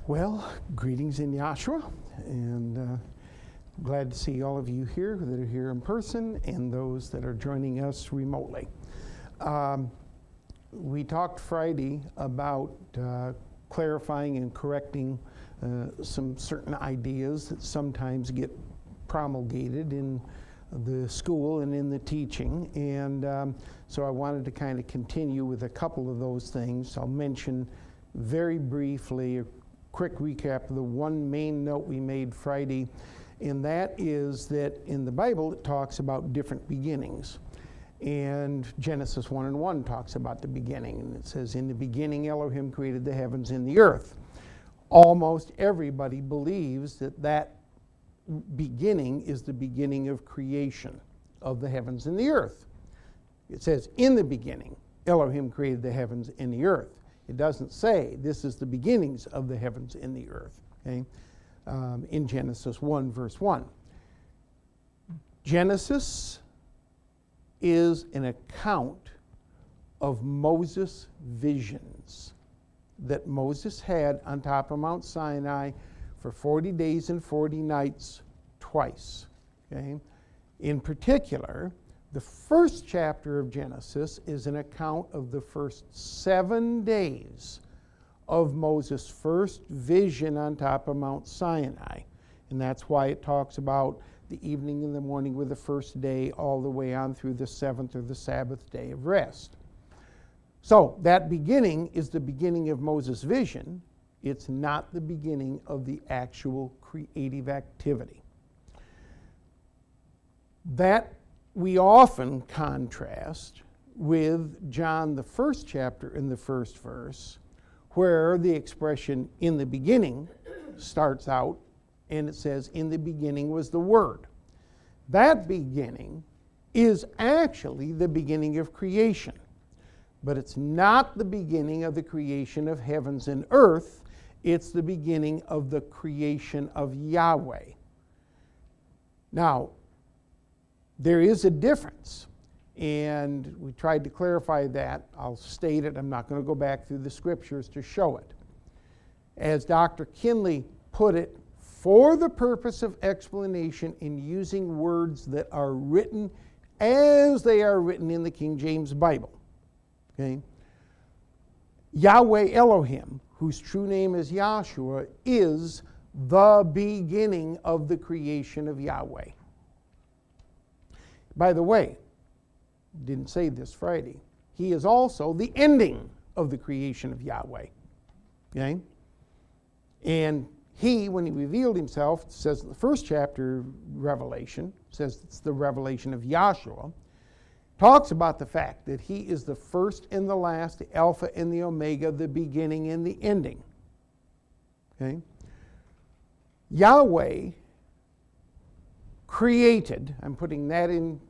Well, greetings in Yosua, and glad to see all of you here that are here in person and those that are joining us remotely. We talked Friday about clarifying and correcting some certain ideas that sometimes get promulgated in the school and in the teaching, and so I wanted to kind of continue with a couple of those things. I'll mention very briefly a quick recap of the one main note we made Friday, and that is that in the Bible it talks about different beginnings. And Genesis 1:1 talks about the beginning, and it says, "In the beginning Elohim created the heavens and the earth." Almost everybody believes that that beginning is the beginning of creation of the heavens and the earth. It says, "In the beginning Elohim created the heavens and the earth." It doesn't say this is the beginnings of the heavens and the earth, okay? In Genesis 1, verse 1. Genesis is an account of Moses' visions that Moses had on top of Mount Sinai for 40 days and 40 nights twice, okay? In particular, the first chapter of Genesis is an account of the first 7 days of Moses' first vision on top of Mount Sinai. And that's why it talks about the evening and the morning were the first day all the way on through the seventh or the Sabbath day of rest. So that beginning is the beginning of Moses' vision. It's not the beginning of the actual creative activity. That we often contrast with John, the first chapter in the first verse, where the expression "in the beginning" starts out and it says, "In the beginning was the Word." That beginning is actually the beginning of creation, but it's not the beginning of the creation of heavens and earth. It's the beginning of the creation of Yahweh. Now, there is a difference, and we tried to clarify that. I'll state it. I'm not going to go back through the scriptures to show it. As Dr. Kinley put it, for the purpose of explanation in using words that are written as they are written in the King James Bible. Okay? Yahweh Elohim, whose true name is Yosua, is the beginning of the creation of Yahweh. By the way, didn't say this Friday, he is also the ending of the creation of Yahweh. Okay? And he, when he revealed himself, says in the first chapter Revelation, says it's the revelation of Yosua, talks about the fact that he is the first and the last, the Alpha and the Omega, the beginning and the ending. Okay? Yahweh created, I'm putting that in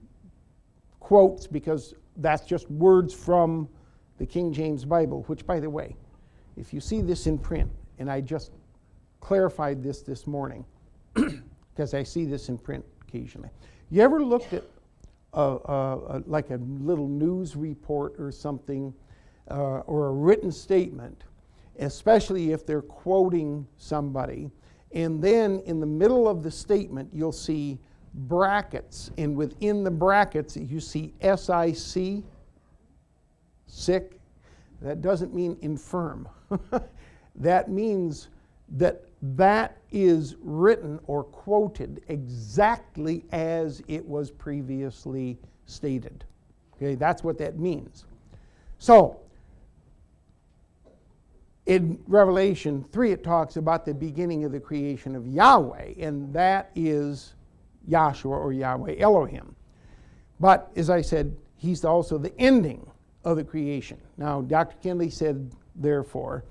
quotes because that's just words from the King James Bible, which, by the way, if you see this in print, and I just clarified this morning because I see this in print occasionally. You ever looked at like a little news report or something, or a written statement, especially if they're quoting somebody, and then in the middle of the statement you'll see brackets, and within the brackets you see SIC, sick. That doesn't mean infirm. That means that is written or quoted exactly as it was previously stated. Okay, that's what that means. So, in Revelation 3, it talks about the beginning of the creation of Yahweh, and that is Yosua or Yahweh Elohim. But, as I said, he's also the ending of the creation. Now, Dr. Kinley said, therefore,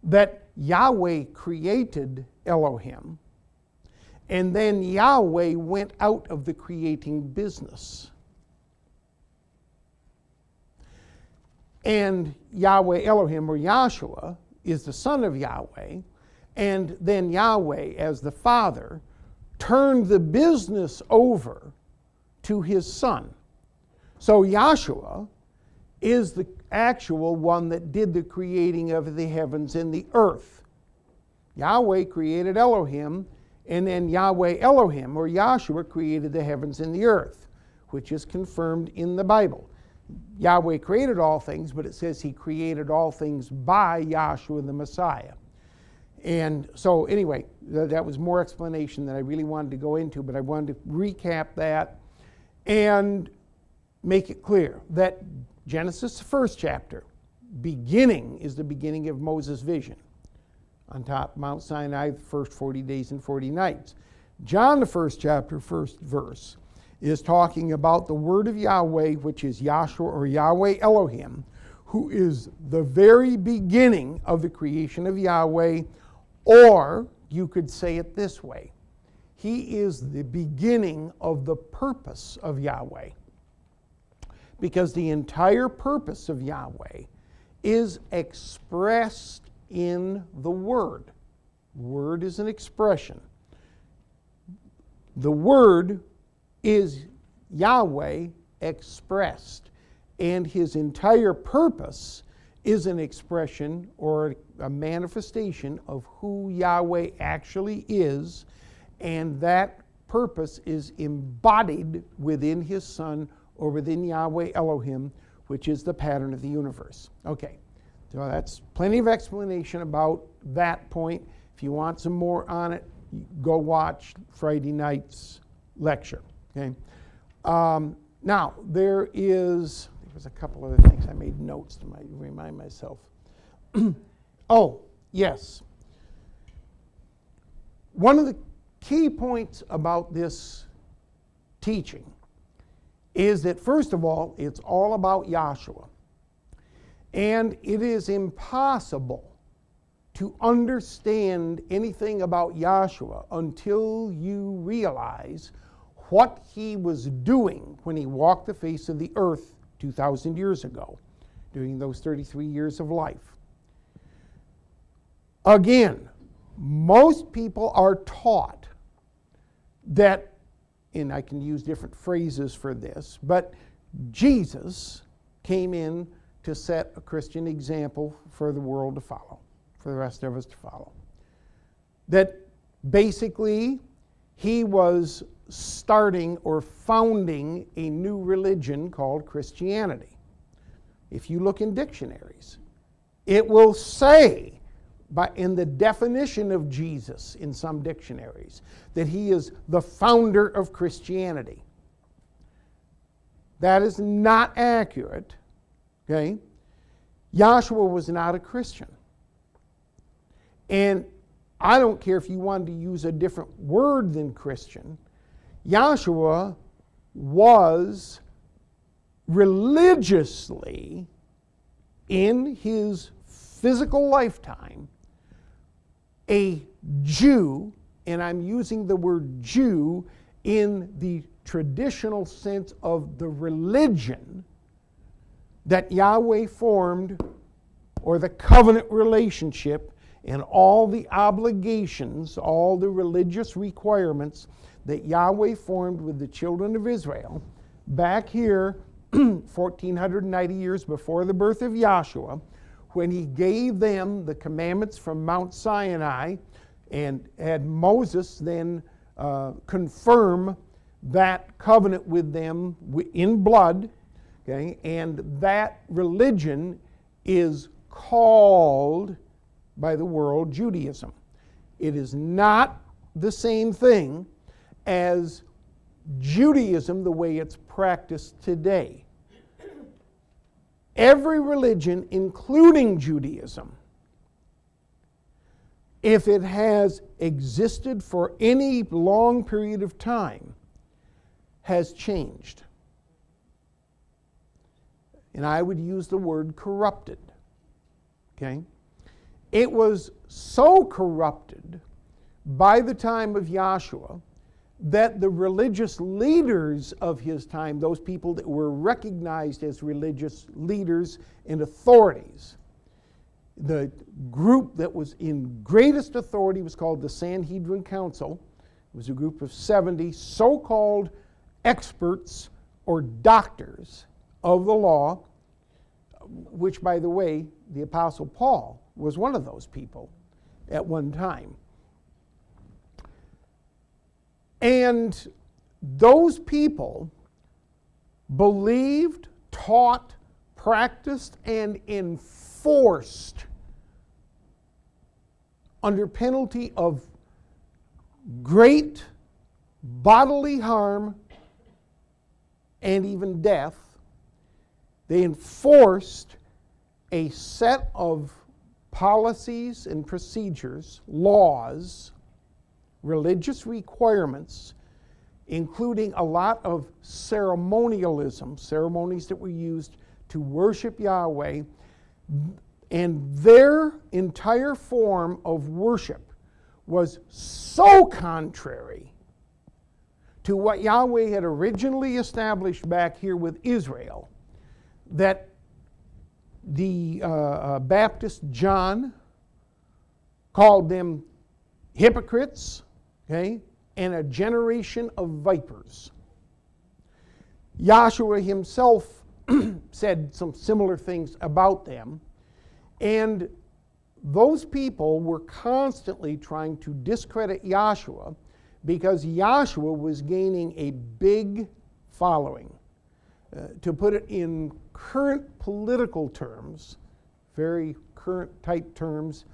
that Yahweh created Elohim, and then Yahweh went out of the creating business. And Yahweh Elohim, or Yosua, is the son of Yahweh, and then Yahweh, as the Father, turned the business over to his Son. So Yosua is the actual one that did the creating of the heavens and the earth. Yahweh created Elohim, and then Yahweh Elohim, or Yahshua, created the heavens and the earth, which is confirmed in the Bible. Yahweh created all things, but it says he created all things by Yahshua the Messiah. And so anyway, that was more explanation than I really wanted to go into, but I wanted to recap that and make it clear that Genesis, the first chapter, beginning is the beginning of Moses' vision on top of Mount Sinai, the first 40 days and 40 nights. John, the first chapter, first verse, is talking about the word of Yahweh, which is Yahshua or Yahweh Elohim, who is the very beginning of the creation of Yahweh, or you could say it this way: he is the beginning of the purpose of Yahweh. Because the entire purpose of Yahweh is expressed in the Word. Word is an expression. The Word is Yahweh expressed, and his entire purpose is an expression or a manifestation of who Yahweh actually is, and that purpose is embodied within his Son or within Yahweh Elohim, which is the pattern of the universe. Okay, so that's plenty of explanation about that point. If you want some more on it, go watch Friday night's lecture. Okay. Now, there was a couple other things I made notes to remind myself. Oh, yes. One of the key points about this teaching is that, first of all, it's all about Yahshua. And it is impossible to understand anything about Yahshua until you realize what he was doing when he walked the face of the earth 2,000 years ago, during those 33 years of life. Again, most people are taught that, and I can use different phrases for this, but Jesus came in to set a Christian example for the world to follow, for the rest of us to follow. That basically he was starting or founding a new religion called Christianity. If you look in dictionaries, it will say, in the definition of Jesus in some dictionaries, that he is the founder of Christianity. That is not accurate. Okay? Yahshua was not a Christian. And I don't care if you wanted to use a different word than Christian. Yahshua was religiously, in his physical lifetime, a Jew, and I'm using the word Jew in the traditional sense of the religion that Yahweh formed, or the covenant relationship, and all the obligations, all the religious requirements that Yahweh formed with the children of Israel back here 1,490 years before the birth of Yahshua, when he gave them the commandments from Mount Sinai and had Moses then confirm that covenant with them in blood. Okay? And that religion is called by the world Judaism. It is not the same thing as Judaism the way it's practiced today. Every religion, including Judaism, if it has existed for any long period of time, has changed. And I would use the word corrupted. Okay? It was so corrupted by the time of Yahshua that the religious leaders of his time, those people that were recognized as religious leaders and authorities, the group that was in greatest authority was called the Sanhedrin Council. It was a group of 70 so-called experts or doctors of the law, which, by the way, the Apostle Paul was one of those people. at one time. And those people believed, taught, practiced, and enforced under penalty of great bodily harm and even death. They enforced a set of policies and procedures, laws, religious requirements, including a lot of ceremonialism, ceremonies that were used to worship Yahweh, and their entire form of worship was so contrary to what Yahweh had originally established back here with Israel that the Baptist John called them hypocrites, okay, and a generation of vipers. Yosua himself said some similar things about them, and those people were constantly trying to discredit Yosua because Yosua was gaining a big following. To put it in current political terms, very current type terms,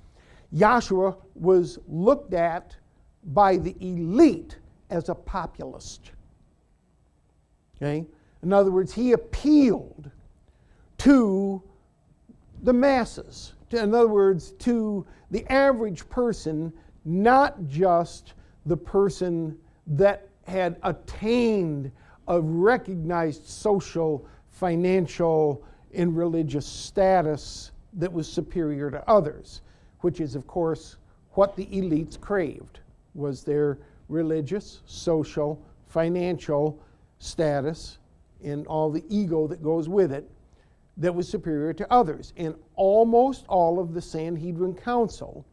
Yosua was looked at by the elite as a populist. Okay? In other words, he appealed to the masses. In other words, to the average person, not just the person that had attained a recognized social, financial, and religious status that was superior to others, which is, of course, what the elites craved, was their religious, social, financial status and all the ego that goes with it that was superior to others. And almost all of the Sanhedrin Council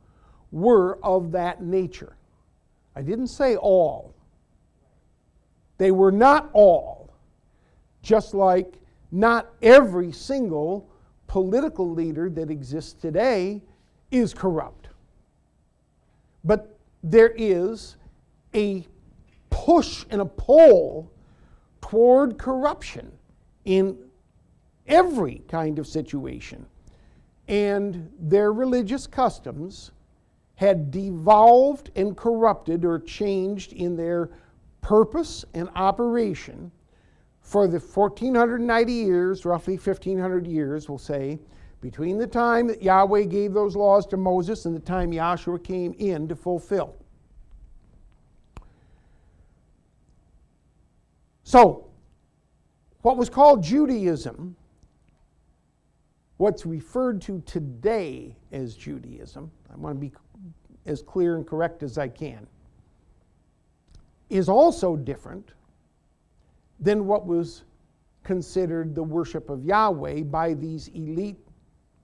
were of that nature. I didn't say all. They were not all. Just like not every single political leader that exists today is corrupt. But there is a push and a pull toward corruption in every kind of situation. And their religious customs had devolved and corrupted or changed in their purpose and operation for the 1490 years, roughly 1500 years, we'll say, between the time that Yahweh gave those laws to Moses and the time Yahshua came in to fulfill. So, what was called Judaism, what's referred to today as Judaism, I want to be as clear and correct as I can, is also different than what was considered the worship of Yahweh by these elite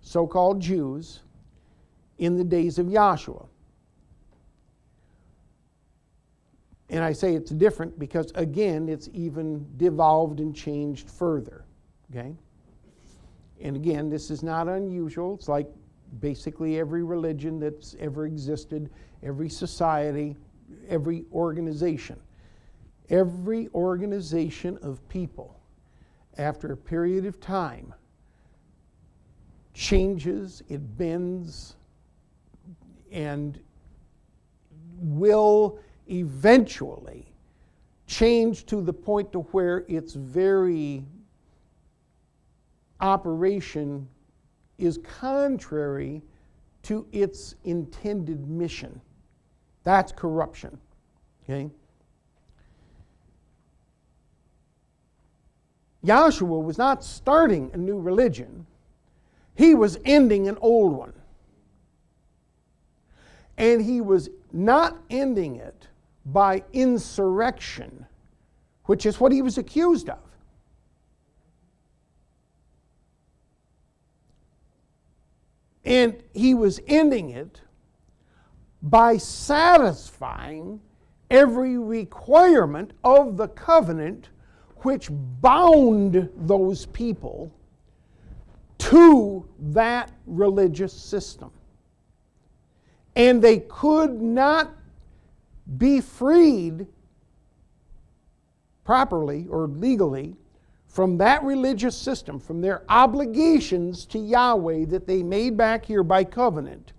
so-called Jews in the days of Yahshua. And I say it's different because, again, it's even devolved and changed further. Okay? And again, this is not unusual. It's like basically every religion that's ever existed, every society, every organization. Every organization of people, after a period of time, changes, it bends, and will eventually change to the point to where its very operation is contrary to its intended mission. That's corruption. Okay? Yahshua was not starting a new religion. He was ending an old one. And he was not ending it by insurrection, which is what he was accused of. And he was ending it by satisfying every requirement of the covenant which bound those people to that religious system. And they could not be freed properly or legally from that religious system, from their obligations to Yahweh that they made back here by covenant.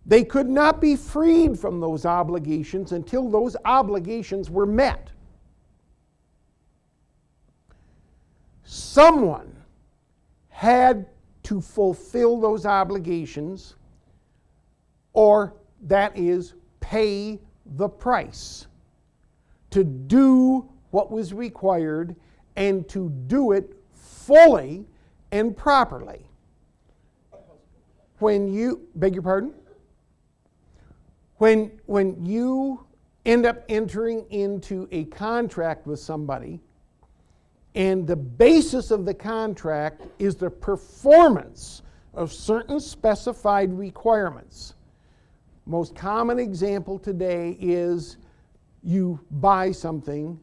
They could not be freed from those obligations until those obligations were met. Someone had to fulfill those obligations, or that is, pay the price to do what was required and to do it fully and properly. When you, beg your pardon? When you end up entering into a contract with somebody, and the basis of the contract is the performance of certain specified requirements. Most common example today is you buy something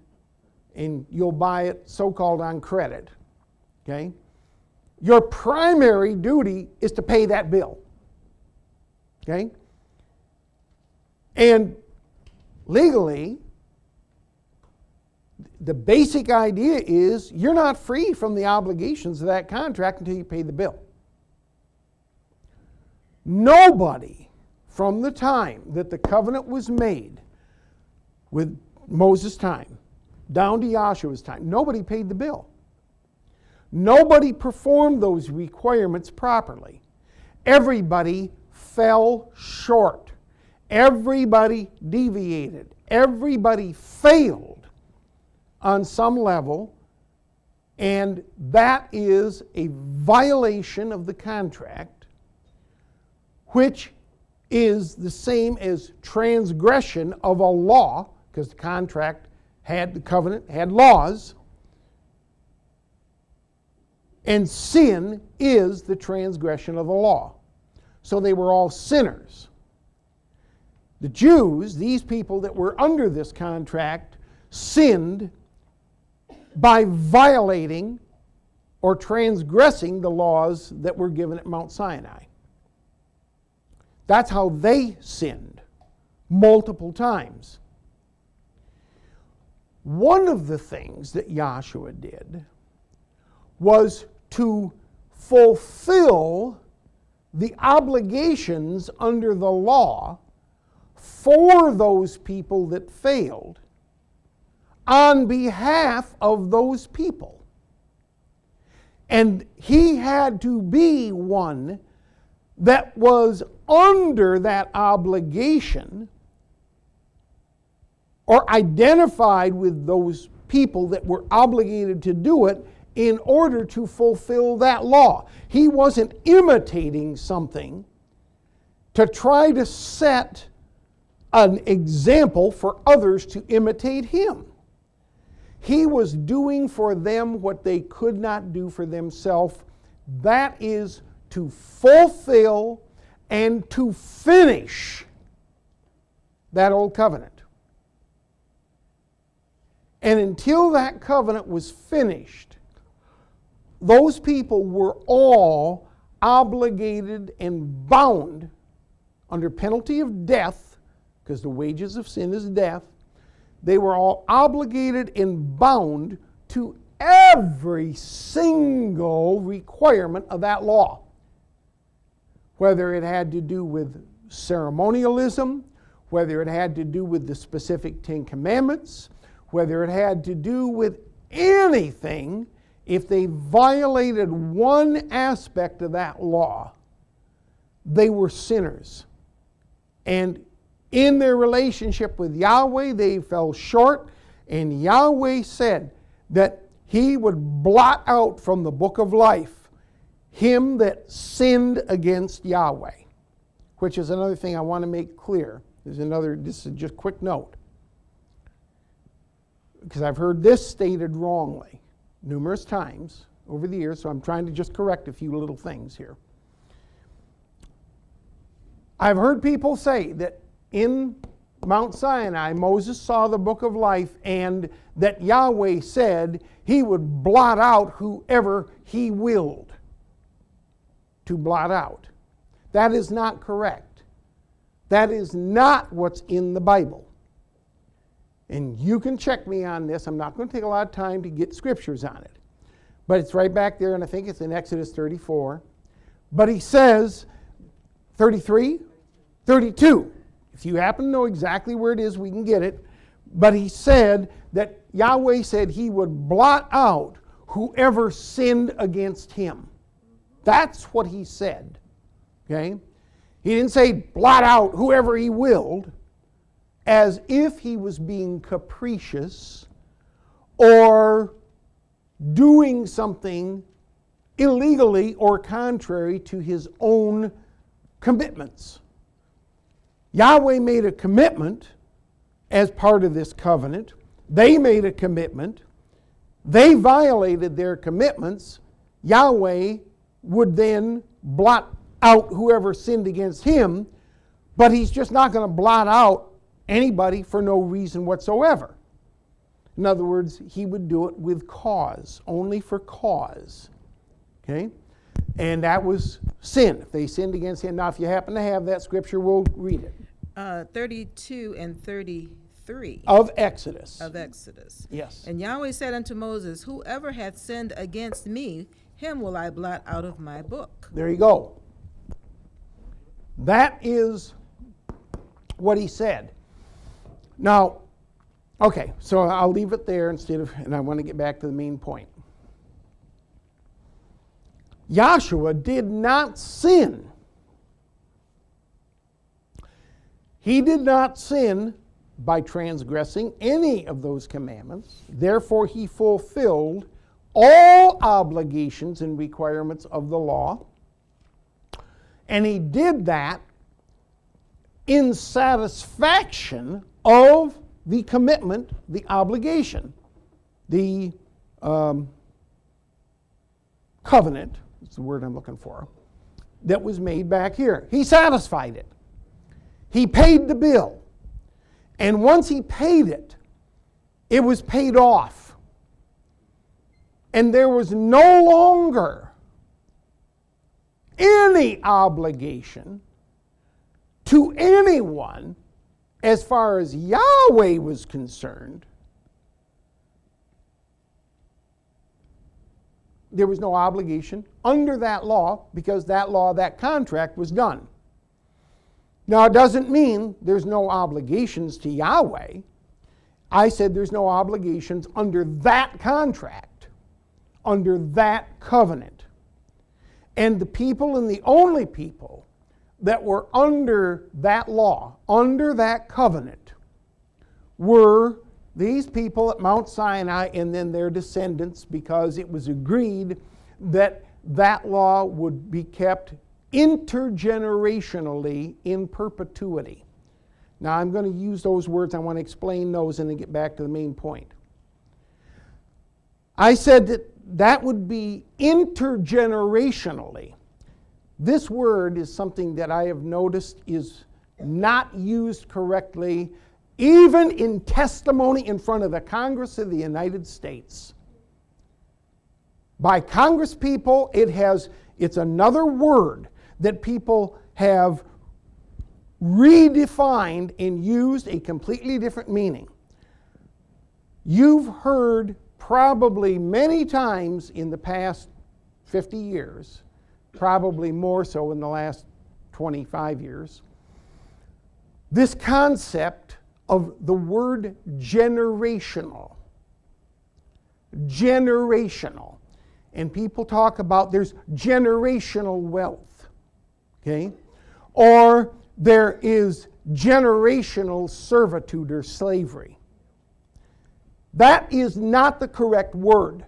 and you'll buy it so-called on credit. Okay? Your primary duty is to pay that bill. Okay? And legally, the basic idea is you're not free from the obligations of that contract until you pay the bill. Nobody from the time that the covenant was made with Moses' time down to Yoshua's time, nobody paid the bill. Nobody performed those requirements properly. Everybody fell short. Everybody deviated. Everybody failed on some level, and that is a violation of the contract, which is the same as transgression of a law, because the contract had, the covenant had laws, and sin is the transgression of the law. So they were all sinners. The Jews, these people that were under this contract, sinned by violating or transgressing the laws that were given at Mount Sinai. That's how they sinned, multiple times. One of the things that Yosua did was to fulfill the obligations under the law for those people that failed on behalf of those people. And he had to be one that was under that obligation or identified with those people that were obligated to do it in order to fulfill that law. He wasn't imitating something to try to set an example for others to imitate him. He was doing for them what they could not do for themselves. That is to fulfill and to finish that old covenant. And until that covenant was finished, those people were all obligated and bound under penalty of death, because the wages of sin is death. They were all obligated and bound to every single requirement of that law. Whether it had to do with ceremonialism, whether it had to do with the specific Ten Commandments, whether it had to do with anything, if they violated one aspect of that law, they were sinners. And in their relationship with Yahweh, they fell short, and Yahweh said that he would blot out from the book of life him that sinned against Yahweh, which is another thing I want to make clear. This is just a quick note, because I've heard this stated wrongly numerous times over the years, so I'm trying to just correct a few little things here. I've heard people say that in Mount Sinai, Moses saw the book of life, and that Yahweh said he would blot out whoever he willed to blot out. That is not correct. That is not what's in the Bible. And you can check me on this. I'm not going to take a lot of time to get scriptures on it. But it's right back there, and I think it's in Exodus 34. But he says, 33? 32. If you happen to know exactly where it is, we can get it. But he said that Yahweh said he would blot out whoever sinned against him. That's what he said. Okay? He didn't say blot out whoever he willed, as if he was being capricious or doing something illegally or contrary to his own commitments. Yahweh made a commitment as part of this covenant. They made a commitment. They violated their commitments. Yahweh would then blot out whoever sinned against him, but he's just not going to blot out anybody for no reason whatsoever. In other words, he would do it with cause, only for cause. Okay? And that was sin, if they sinned against him. Now, if you happen to have that scripture, we'll read it. 32 and 33. Of Exodus. Of Exodus. Yes. And Yahweh said unto Moses, whoever hath sinned against me, him will I blot out of my book. There you go. That is what he said. Now, okay, so I'll leave it there and I want to get back to the main point. Joshua did not sin. He did not sin by transgressing any of those commandments. Therefore, he fulfilled all obligations and requirements of the law. And he did that in satisfaction of the commitment, the obligation, the covenant, that's the word I'm looking for, that was made back here. He satisfied it. He paid the bill. And once he paid it, it was paid off. And there was no longer any obligation to anyone as far as Yahweh was concerned. There was no obligation under that law because that law, that contract was done. Now, it doesn't mean there's no obligations to Yahweh. I said there's no obligations under that contract, under that covenant. And the people and the only people that were under that law, under that covenant, were these people at Mount Sinai and then their descendants, because it was agreed that that law would be kept intergenerationally in perpetuity. Now, I'm going to use those words. I want to explain those and then get back to the main point. I said that that would be intergenerationally. This word is something that I have noticed is not used correctly, even in testimony in front of the Congress of the United States. By Congress people, it's another word that people have redefined and used a completely different meaning. You've heard probably many times in the past 50 years, probably more so in the last 25 years, this concept of the word generational. Generational. And people talk about there's generational wealth, okay? Or there is generational servitude or slavery. That is not the correct word.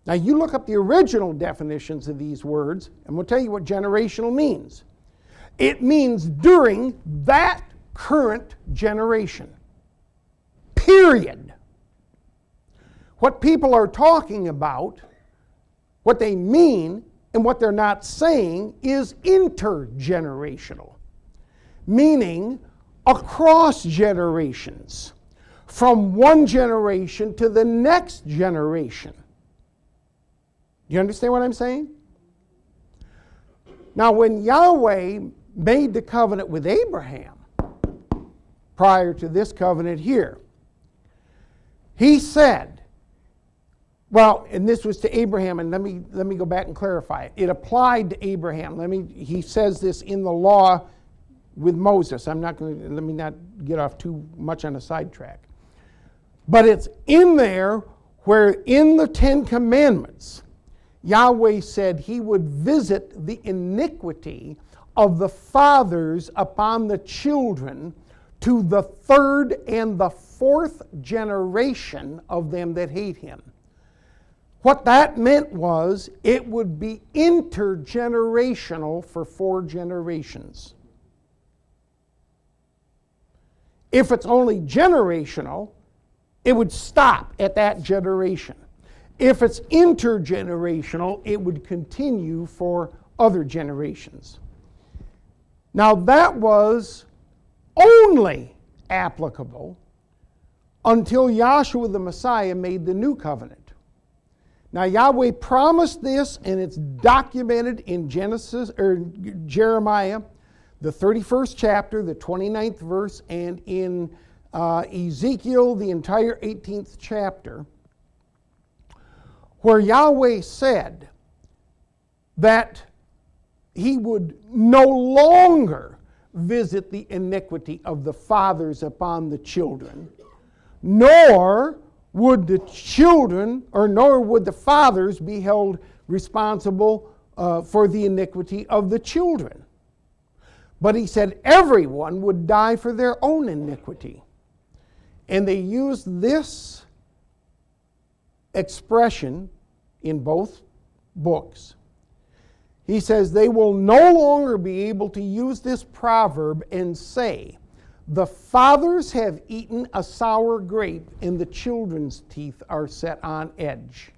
Now, you look up the original definitions of these words, and we'll tell you what generational means. It means during that current generation. Period. What people are talking about, what they mean, and what they're not saying is intergenerational, meaning across generations, from one generation to the next generation. You understand what I'm saying? Now, when Yahweh made the covenant with Abraham prior to this covenant here. He said, well, and this was to Abraham, and let me go back and clarify it. It applied to Abraham. He says this in the law with Moses. Let me not get off too much on a sidetrack. But it's in there where in the Ten Commandments, Yahweh said he would visit the iniquity of the fathers upon the children to the third and the fourth generation of them that hate him. What that meant was it would be intergenerational for 4 generations. If it's only generational, it would stop at that generation. If it's intergenerational, it would continue for other generations. Now that was only applicable until Yosua the Messiah made the new covenant. Now Yahweh promised this, and it's documented in Jeremiah, the 31st chapter, the 29th verse, and in Ezekiel, the entire 18th chapter, where Yahweh said that he would no longer visit the iniquity of the fathers upon the children, nor would the children, or nor would the fathers be held responsible for the iniquity of the children. But he said everyone would die for their own iniquity. And they used this expression in both books. He says they will no longer be able to use this proverb and say, the fathers have eaten a sour grape and the children's teeth are set on edge.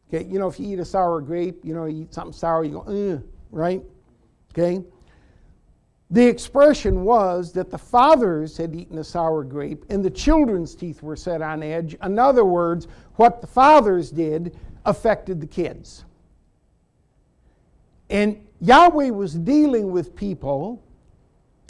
Okay, if you eat a sour grape, you eat something sour, you go, ugh, right? Okay? The expression was that the fathers had eaten a sour grape and the children's teeth were set on edge. In other words, what the fathers did affected the kids. And Yahweh was dealing with people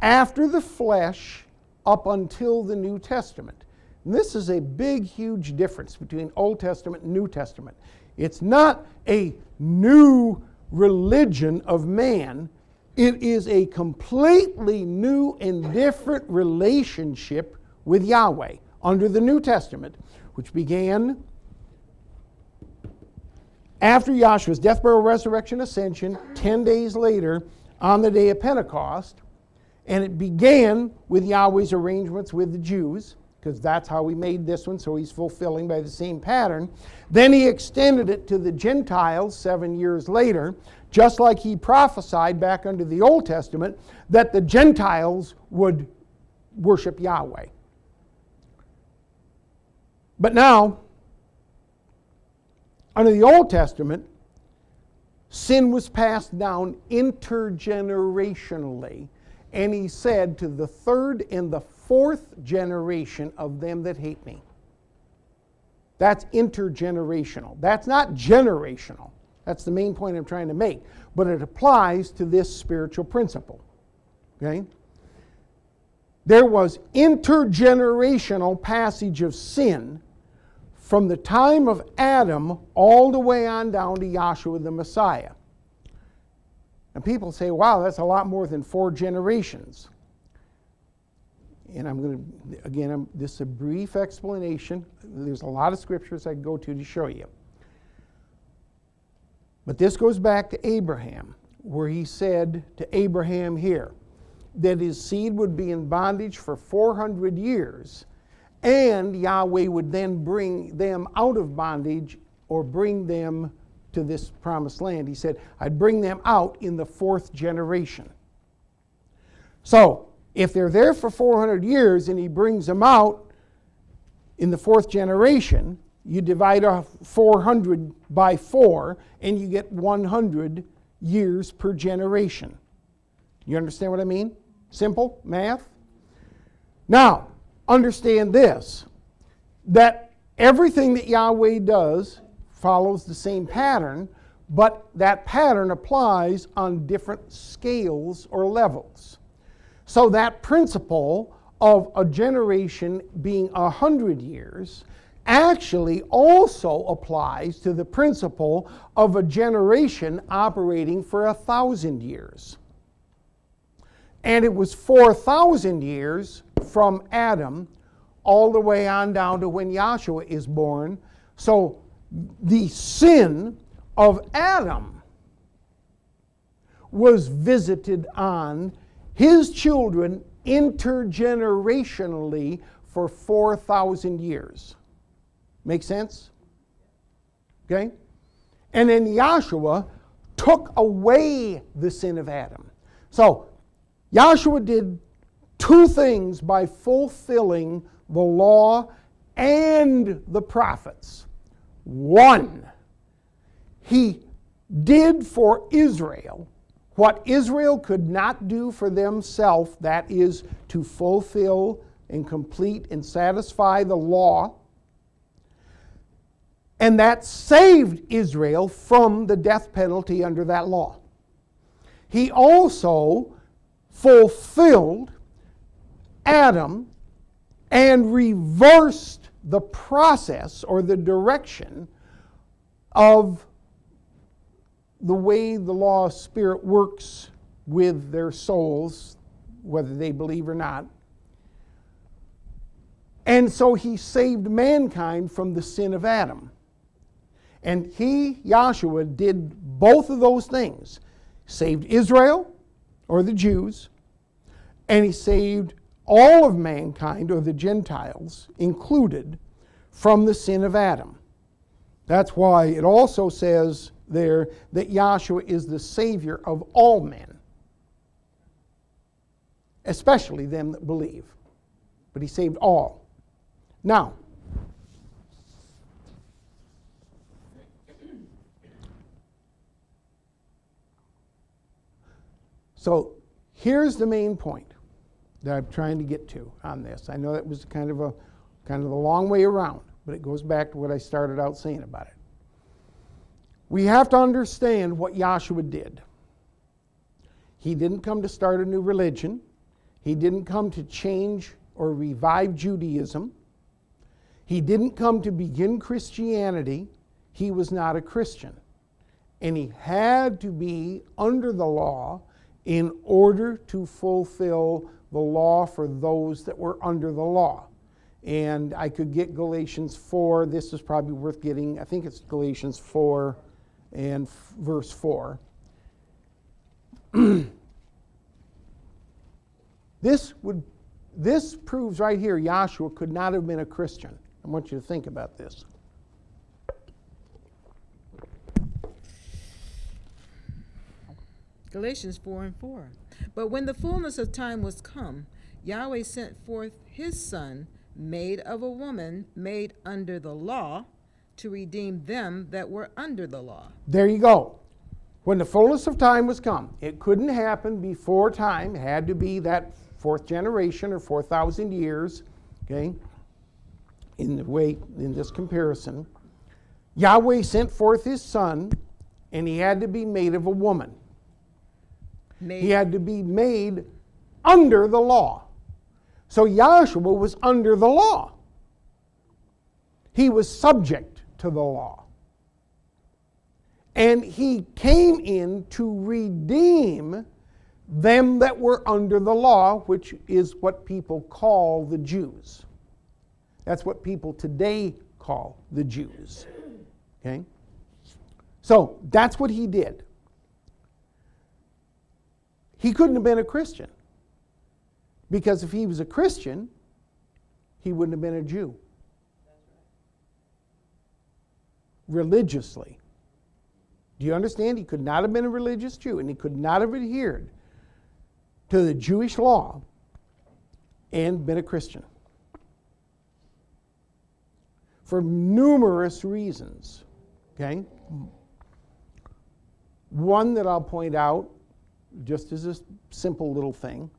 after the flesh up until the New Testament. And this is a big, huge difference between Old Testament and New Testament. It's not a new religion of man. It is a completely new and different relationship with Yahweh under the New Testament, which began after Yahshua's death, burial, resurrection, ascension, 10 days later on the day of Pentecost. And it began with Yahweh's arrangements with the Jews, because that's how he made this one, so he's fulfilling by the same pattern. Then he extended it to the Gentiles 7 years later, just like he prophesied back under the Old Testament that the Gentiles would worship Yahweh. But now, under the Old Testament, sin was passed down intergenerationally. And he said to the third and the fourth generation of them that hate me. That's intergenerational. That's not generational. That's the main point I'm trying to make. But it applies to this spiritual principle. Okay? There was intergenerational passage of sin from the time of Adam all the way on down to Yahshua the Messiah. And people say, wow, that's a lot more than 4 generations. And I'm going to, again, this is a brief explanation. There's a lot of scriptures I can go to show you. But this goes back to Abraham, where he said to Abraham here that his seed would be in bondage for 400 years, and Yahweh would then bring them out of bondage or bring them to this promised land. He said, I'd bring them out in the 4th generation. So, if they're there for 400 years and he brings them out in the 4th generation, you divide off 400 by 4 and you get 100 years per generation. You understand what I mean? Simple math? Now, understand this, that everything that Yahweh does follows the same pattern, but that pattern applies on different scales or levels. So that principle of a generation being 100 years actually also applies to the principle of a generation operating for 1,000 years. And it was 4,000 years from Adam all the way on down to when Yosua is born. So the sin of Adam was visited on his children intergenerationally for 4,000 years. Make sense? Okay? And then Yosua took away the sin of Adam. So Yosua did two things by fulfilling the law and the prophets. One, he did for Israel what Israel could not do for themselves, that is to fulfill and complete and satisfy the law. And that saved Israel from the death penalty under that law. He also fulfilled Adam and reversed the process or the direction of the way the law of spirit works with their souls, whether they believe or not. And so he saved mankind from the sin of Adam. And Yosua, did both of those things. Saved Israel, or the Jews, and he saved all of mankind, or the Gentiles included, from the sin of Adam. That's why it also says there that Yosua is the Savior of all men, especially them that believe. But he saved all. Now, so here's the main point that I'm trying to get to on this. I know that was kind of a long way around, but it goes back to what I started out saying about it. We have to understand what Yosua did. He didn't come to start a new religion. He didn't come to change or revive Judaism. He didn't come to begin Christianity. He was not a Christian. And he had to be under the law in order to fulfill the law for those that were under the law. And I could get Galatians 4. This is probably worth getting. I think it's Galatians 4 and verse 4. This proves right here Yosua could not have been a Christian. I want you to think about this. Galatians 4:4. But when the fullness of time was come, Yahweh sent forth his Son, made of a woman, made under the law, to redeem them that were under the law. There you go. When the fullness of time was come, it couldn't happen before time. It had to be that fourth generation or 4,000 years, okay, in this comparison. Yahweh sent forth his Son, and he had to be made of a woman. He had to be made under the law. So Yosua was under the law. He was subject to the law. And he came in to redeem them that were under the law, which is what people call the Jews. That's what people today call the Jews. Okay? So that's what he did. He couldn't have been a Christian. Because if he was a Christian, he wouldn't have been a Jew. Religiously. Do you understand? He could not have been a religious Jew, and he could not have adhered to the Jewish law and been a Christian. For numerous reasons. Okay? One that I'll point out, just as a simple little thing.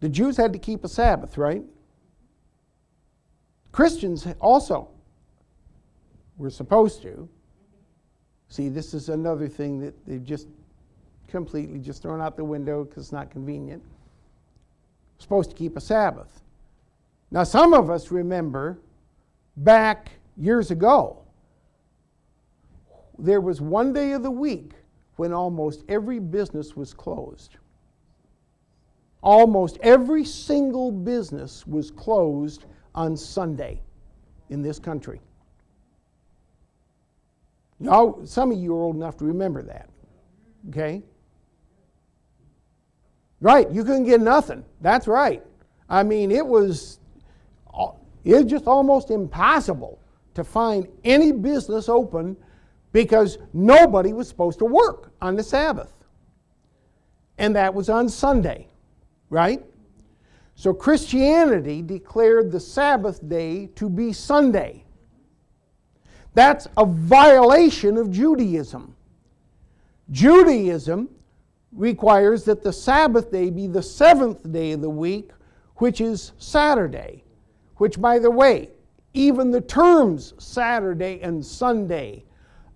The Jews had to keep a Sabbath, right? Christians also were supposed to, See, this is another thing that they've just completely just thrown out the window because it's not convenient. Supposed to keep a Sabbath. Now, some of us remember back years ago, there was one day of the week when almost every business was closed. Almost every single business was closed on Sunday in this country. Now, some of you are old enough to remember that. Okay? Right, you couldn't get nothing. That's right. I mean, it was just almost impossible to find any business open because nobody was supposed to work on the Sabbath. And that was on Sunday, right? So Christianity declared the Sabbath day to be Sunday. That's a violation of Judaism. Judaism requires that the Sabbath day be the seventh day of the week, which is Saturday. Which, by the way, even the terms Saturday and Sunday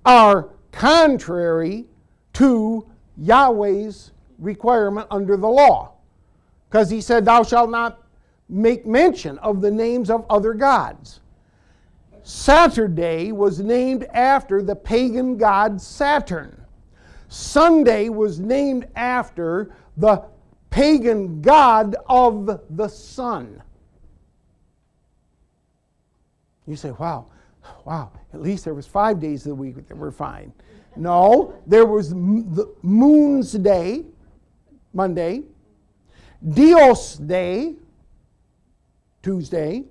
are contrary to Yahweh's requirement under the law. Because he said, thou shalt not make mention of the names of other gods. Saturday was named after the pagan god Saturn. Sunday was named after the pagan god of the sun. You say, wow, at least there was 5 days of the week that were fine. No, there was the Moon's Day, Monday, Dios Day, Tuesday,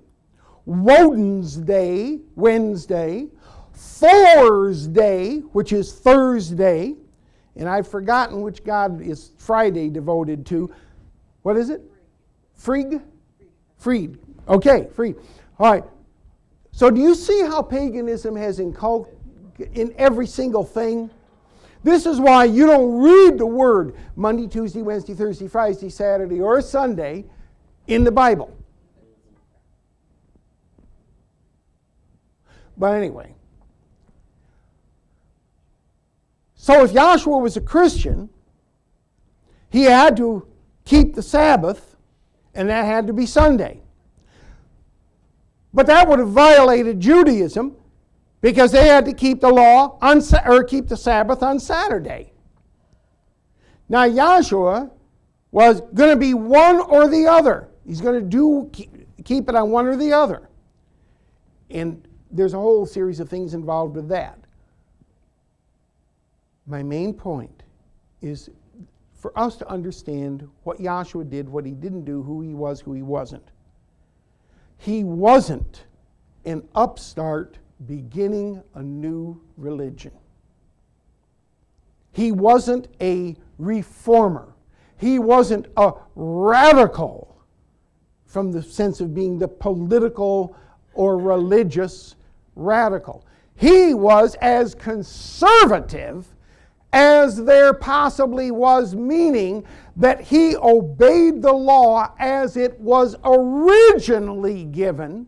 Woden's Day, Wednesday, Thor's Day, which is Thursday, and I've forgotten which god is Friday devoted to. What is it? Frigg? Freed. Okay, Freed. All right. So do you see how paganism has inculcated in every single thing? This is why you don't read the word Monday, Tuesday, Wednesday, Thursday, Friday, Saturday, or Sunday in the Bible. But anyway. So if Joshua was a Christian, he had to keep the Sabbath, and that had to be Sunday. But that would have violated Judaism because they had to keep the law or keep the Sabbath on Saturday. Now Joshua was going to be one or the other. He's going to keep it on one or the other. And there's a whole series of things involved with that. My main point is for us to understand what Joshua did, what he didn't do, who he was, who he wasn't. He wasn't an upstart beginning a new religion. He wasn't a reformer. He wasn't a radical from the sense of being the political or religious radical. He was as conservative as there possibly was, meaning that he obeyed the law as it was originally given,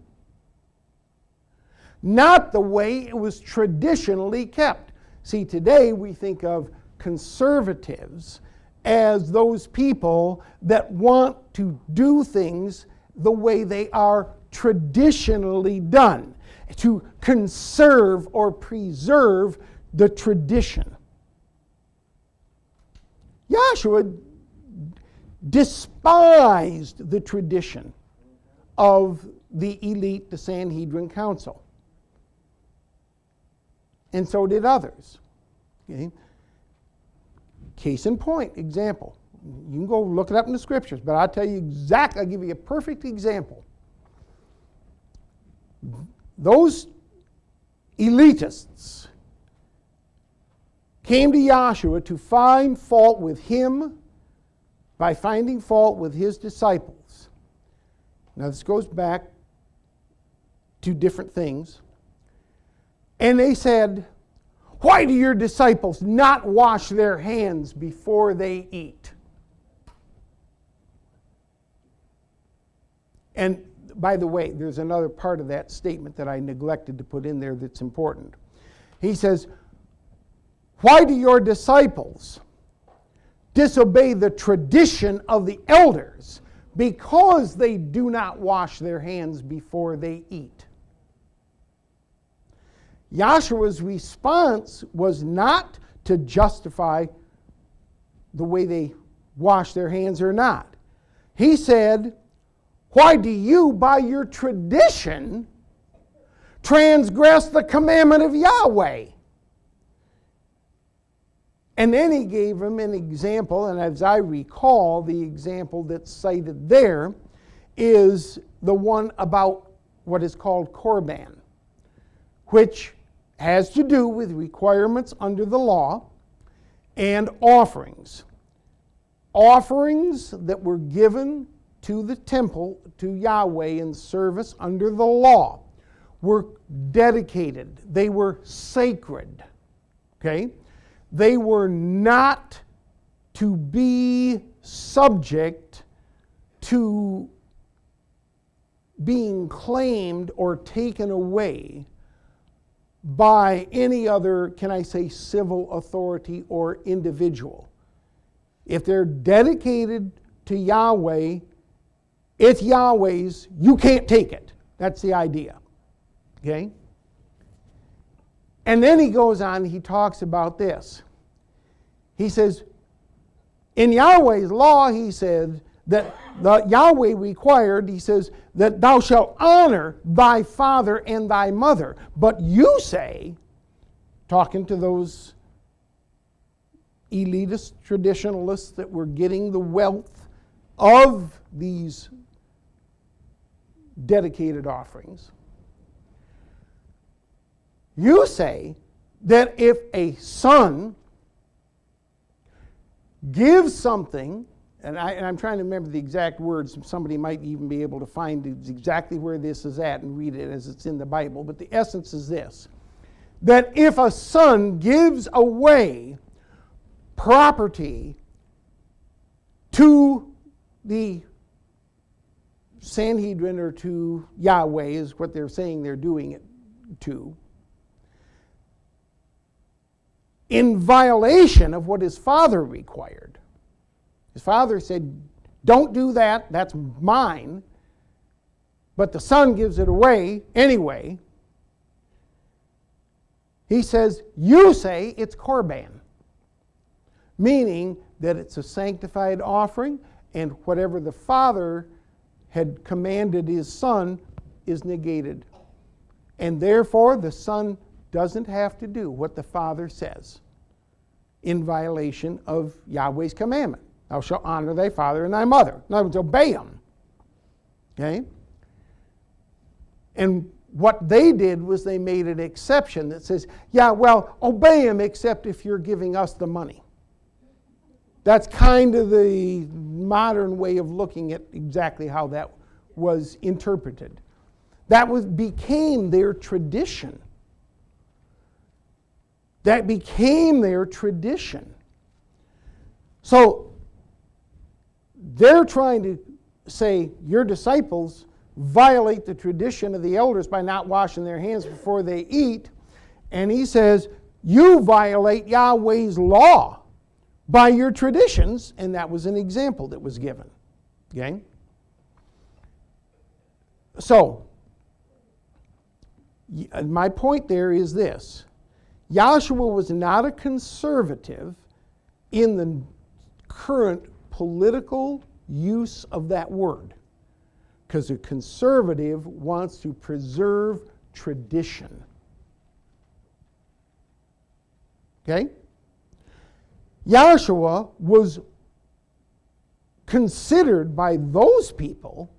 not the way it was traditionally kept. See, today we think of conservatives as those people that want to do things the way they are traditionally done, to conserve or preserve the tradition. Joshua despised the tradition of the elite, the Sanhedrin Council. And so did others. Okay? Case in point, example. You can go look it up in the scriptures, but I'll tell you exactly, I'll give you a perfect example. Those elitists came to Joshua to find fault with him by finding fault with his disciples. Now this goes back to different things. And they said, why do your disciples not wash their hands before they eat? And by the way, there's another part of that statement that I neglected to put in there that's important. He says, why do your disciples disobey the tradition of the elders? Because they do not wash their hands before they eat. Yoshua's response was not to justify the way they wash their hands or not. He said, why do you, by your tradition, transgress the commandment of Yahweh? And then he gave him an example, and as I recall, the example that's cited there is the one about what is called Korban, which has to do with requirements under the law and offerings. Offerings that were given to the temple, to Yahweh in service under the law, were dedicated. They were sacred. Okay? They were not to be subject to being claimed or taken away by any other, can I say, civil authority or individual. If they're dedicated to Yahweh, it's Yahweh's, you can't take it. That's the idea. Okay? And then he goes on, he talks about this. He says, in Yahweh's law, he said, that the Yahweh required, he says, that thou shalt honor thy father and thy mother. But you say, talking to those elitist traditionalists that were getting the wealth of these dedicated offerings, you say that if a son gives something, and I'm trying to remember the exact words, somebody might even be able to find exactly where this is at and read it as it's in the Bible, but the essence is this, that if a son gives away property to the Sanhedrin or to Yahweh, is what they're saying they're doing it to, in violation of what his father required. His father said, don't do that, that's mine. But the son gives it away anyway. He says, you say it's Korban. Meaning that it's a sanctified offering, and whatever the father had commanded his son is negated. And therefore the son doesn't have to do what the father says in violation of Yahweh's commandment. Thou shalt honor thy father and thy mother. In other words, obey them. Okay? And what they did was they made an exception that says, yeah, well, obey him except if you're giving us the money. That's kind of the modern way of looking at exactly how that was interpreted. That became their tradition. That became their tradition. So they're trying to say your disciples violate the tradition of the elders by not washing their hands before they eat. And he says, you violate Yahweh's law by your traditions. And that was an example that was given. Okay? So, my point there is this. Yosua was not a conservative in the current political use of that word, because a conservative wants to preserve tradition. Okay? Yosua was considered by those people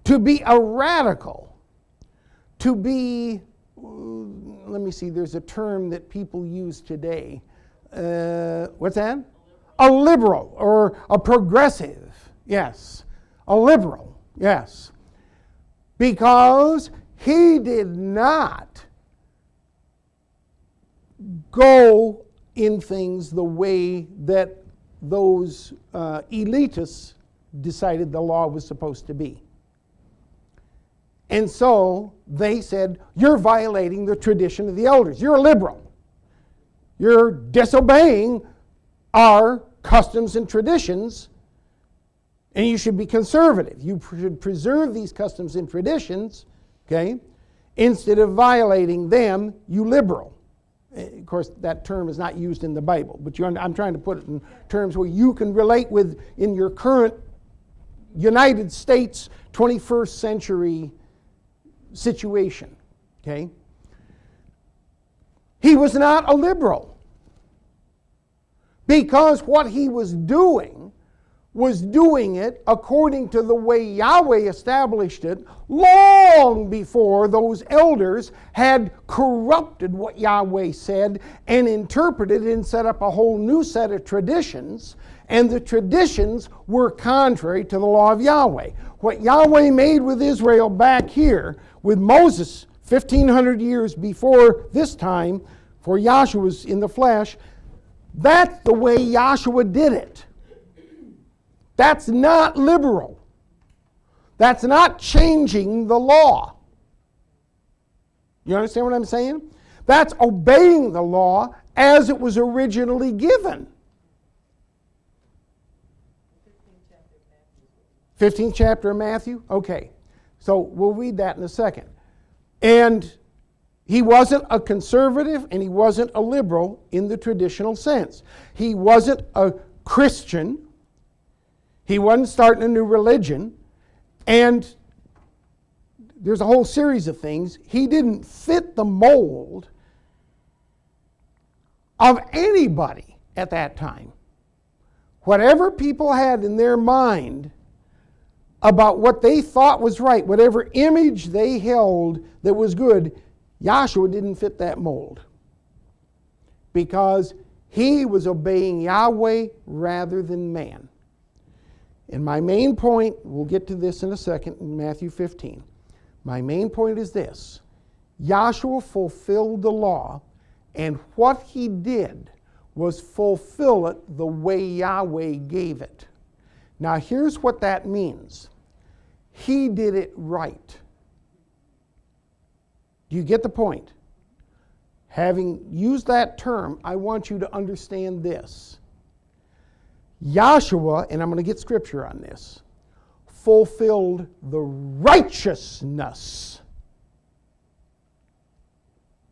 to be a radical, to be, let me see, there's a term that people use today. What's that? A liberal or a progressive. Yes. A liberal. Yes. Because he did not go in things the way that those elitists decided the law was supposed to be. And so they said, you're violating the tradition of the elders. You're a liberal. You're disobeying our customs and traditions, and you should be conservative. You should preserve these customs and traditions, okay? Instead of violating them, you liberal. Of course, that term is not used in the Bible, but I'm trying to put it in terms where you can relate with in your current United States 21st century situation, okay? He was not a liberal because what he was doing it according to the way Yahweh established it long before those elders had corrupted what Yahweh said and interpreted and set up a whole new set of traditions, and the traditions were contrary to the law of Yahweh. What Yahweh made with Israel back here with Moses 1,500 years before this time, for Yahshua was in the flesh, that's the way Yahshua did it. That's not liberal. That's not changing the law. You understand what I'm saying? That's obeying the law as it was originally given. 15th chapter of Matthew? Okay. So we'll read that in a second. And he wasn't a conservative and he wasn't a liberal in the traditional sense. He wasn't a Christian. He wasn't starting a new religion. And there's a whole series of things. He didn't fit the mold of anybody at that time. Whatever people had in their mind about what they thought was right, whatever image they held that was good, Yahshua didn't fit that mold. Because he was obeying Yahweh rather than man. And my main point, we'll get to this in a second in Matthew 15. My main point is this. Yahshua fulfilled the law, and what he did was fulfill it the way Yahweh gave it. Now here's what that means. He did it right. Do you get the point? Having used that term, I want you to understand this. Yahshua, and I'm going to get scripture on this, fulfilled the righteousness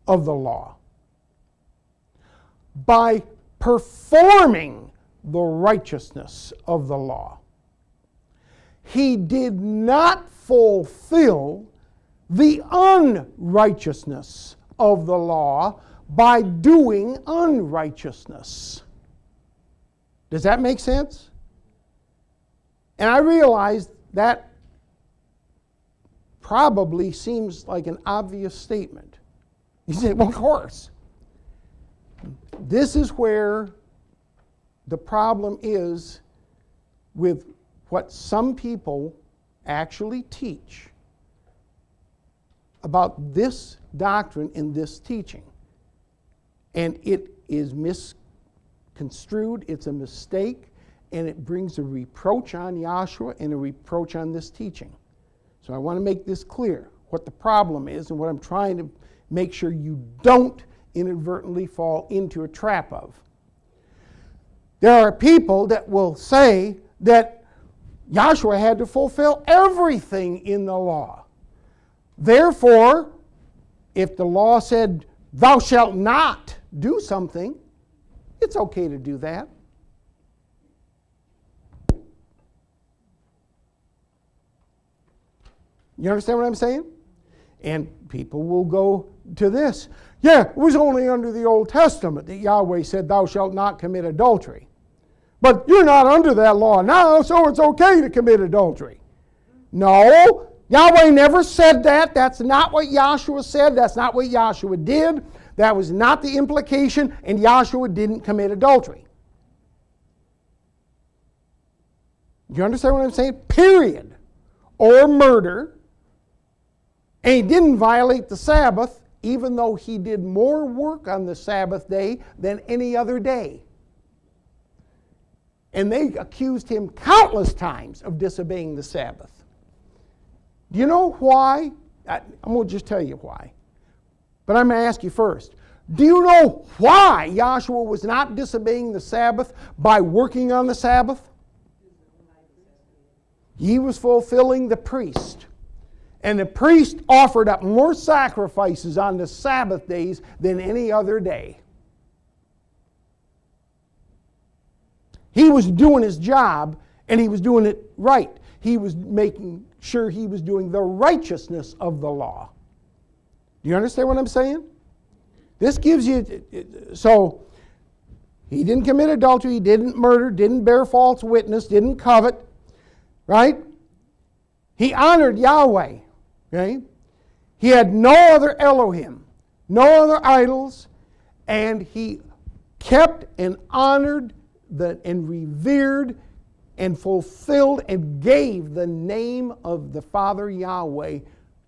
of the law by performing the righteousness of the law. He did not fulfill the unrighteousness of the law by doing unrighteousness. Does that make sense? And I realize that probably seems like an obvious statement. You say, well, of course. This is where the problem is with what some people actually teach about this doctrine and this teaching. And it is misconstrued, it's a mistake, and it brings a reproach on Yahshua and a reproach on this teaching. So I want to make this clear, what the problem is and what I'm trying to make sure you don't inadvertently fall into a trap of. There are people that will say that Yahshua had to fulfill everything in the law. Therefore, if the law said, thou shalt not do something, it's okay to do that. You understand what I'm saying? And people will go to this. Yeah, it was only under the Old Testament that Yahweh said, thou shalt not commit adultery. But you're not under that law now, so it's okay to commit adultery. No, Yahweh never said that. That's not what Yahshua said. That's not what Yahshua did. That was not the implication, and Yahshua didn't commit adultery. You understand what I'm saying? Period. Or murder. And he didn't violate the Sabbath, even though he did more work on the Sabbath day than any other day. And they accused him countless times of disobeying the Sabbath. Do you know why? I'm going to just tell you why. But I'm going to ask you first. Do you know why Yosua was not disobeying the Sabbath by working on the Sabbath? He was fulfilling the priest. And the priest offered up more sacrifices on the Sabbath days than any other day. He was doing his job, and he was doing it right. He was making sure he was doing the righteousness of the law. Do you understand what I'm saying? This gives you, so he didn't commit adultery, he didn't murder, didn't bear false witness, didn't covet, right? He honored Yahweh, okay? He had no other Elohim, no other idols, and he kept and honored and revered and fulfilled and gave the name of the Father Yahweh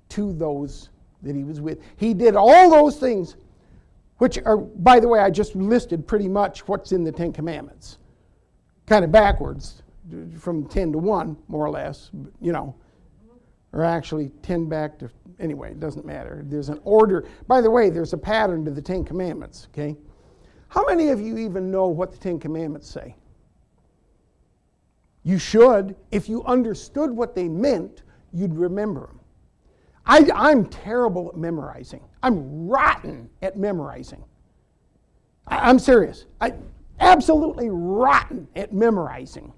to those that he was with. He did all those things, which are, by the way, I just listed pretty much what's in the Ten Commandments. Kind of backwards, from 10 to 1, more or less, you know. Or actually 10 back to, anyway, it doesn't matter. There's an order. By the way, there's a pattern to the Ten Commandments, okay? How many of you even know what the Ten Commandments say? You should. If you understood what they meant, you'd remember them. I'm terrible at memorizing. I'm rotten at memorizing. I'm serious. I'm absolutely rotten at memorizing.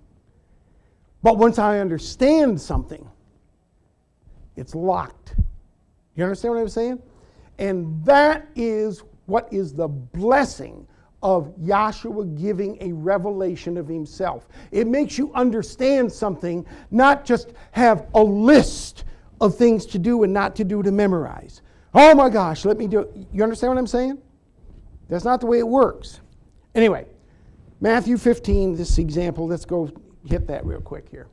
But once I understand something, it's locked. You understand what I'm saying? And that is what is the blessing of Yahshua giving a revelation of himself. It makes you understand something, not just have a list of things to do and not to do to memorize. Oh my gosh, let me do it. You understand what I'm saying? That's not the way it works. Anyway, Matthew 15, this example, let's go hit that real quick here.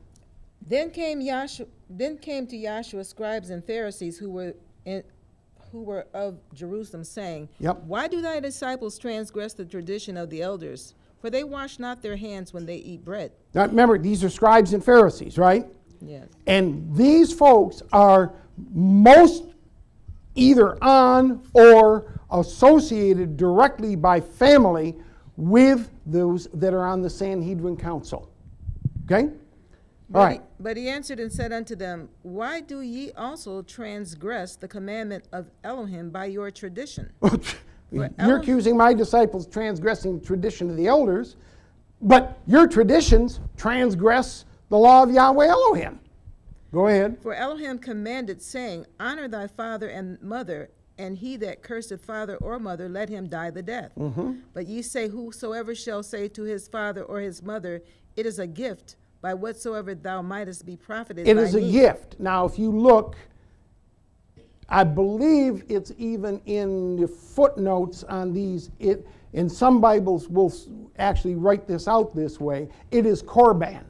Then came to Yahshua scribes and Pharisees who were of Jerusalem, saying, Yep. Why do thy disciples transgress the tradition of the elders? For they wash not their hands when they eat bread. Now remember, these are scribes and Pharisees, right? Yes. And these folks are most either on or associated directly by family with those that are on the Sanhedrin Council. Okay? All right. But he answered and said unto them, Why do ye also transgress the commandment of Elohim by your tradition? You're accusing my disciples transgressing the tradition of the elders, but your traditions transgress the law of Yahweh Elohim. Go ahead. For Elohim commanded, saying, Honor thy father and mother, and he that curseth father or mother, let him die the death. But ye say, Whosoever shall say to his father or his mother, It is a gift, by whatsoever thou mightest be profited It by is a me. gift. Now, if you look, I believe it's even in the footnotes on these. In some Bibles will actually write this out this way. It is korban.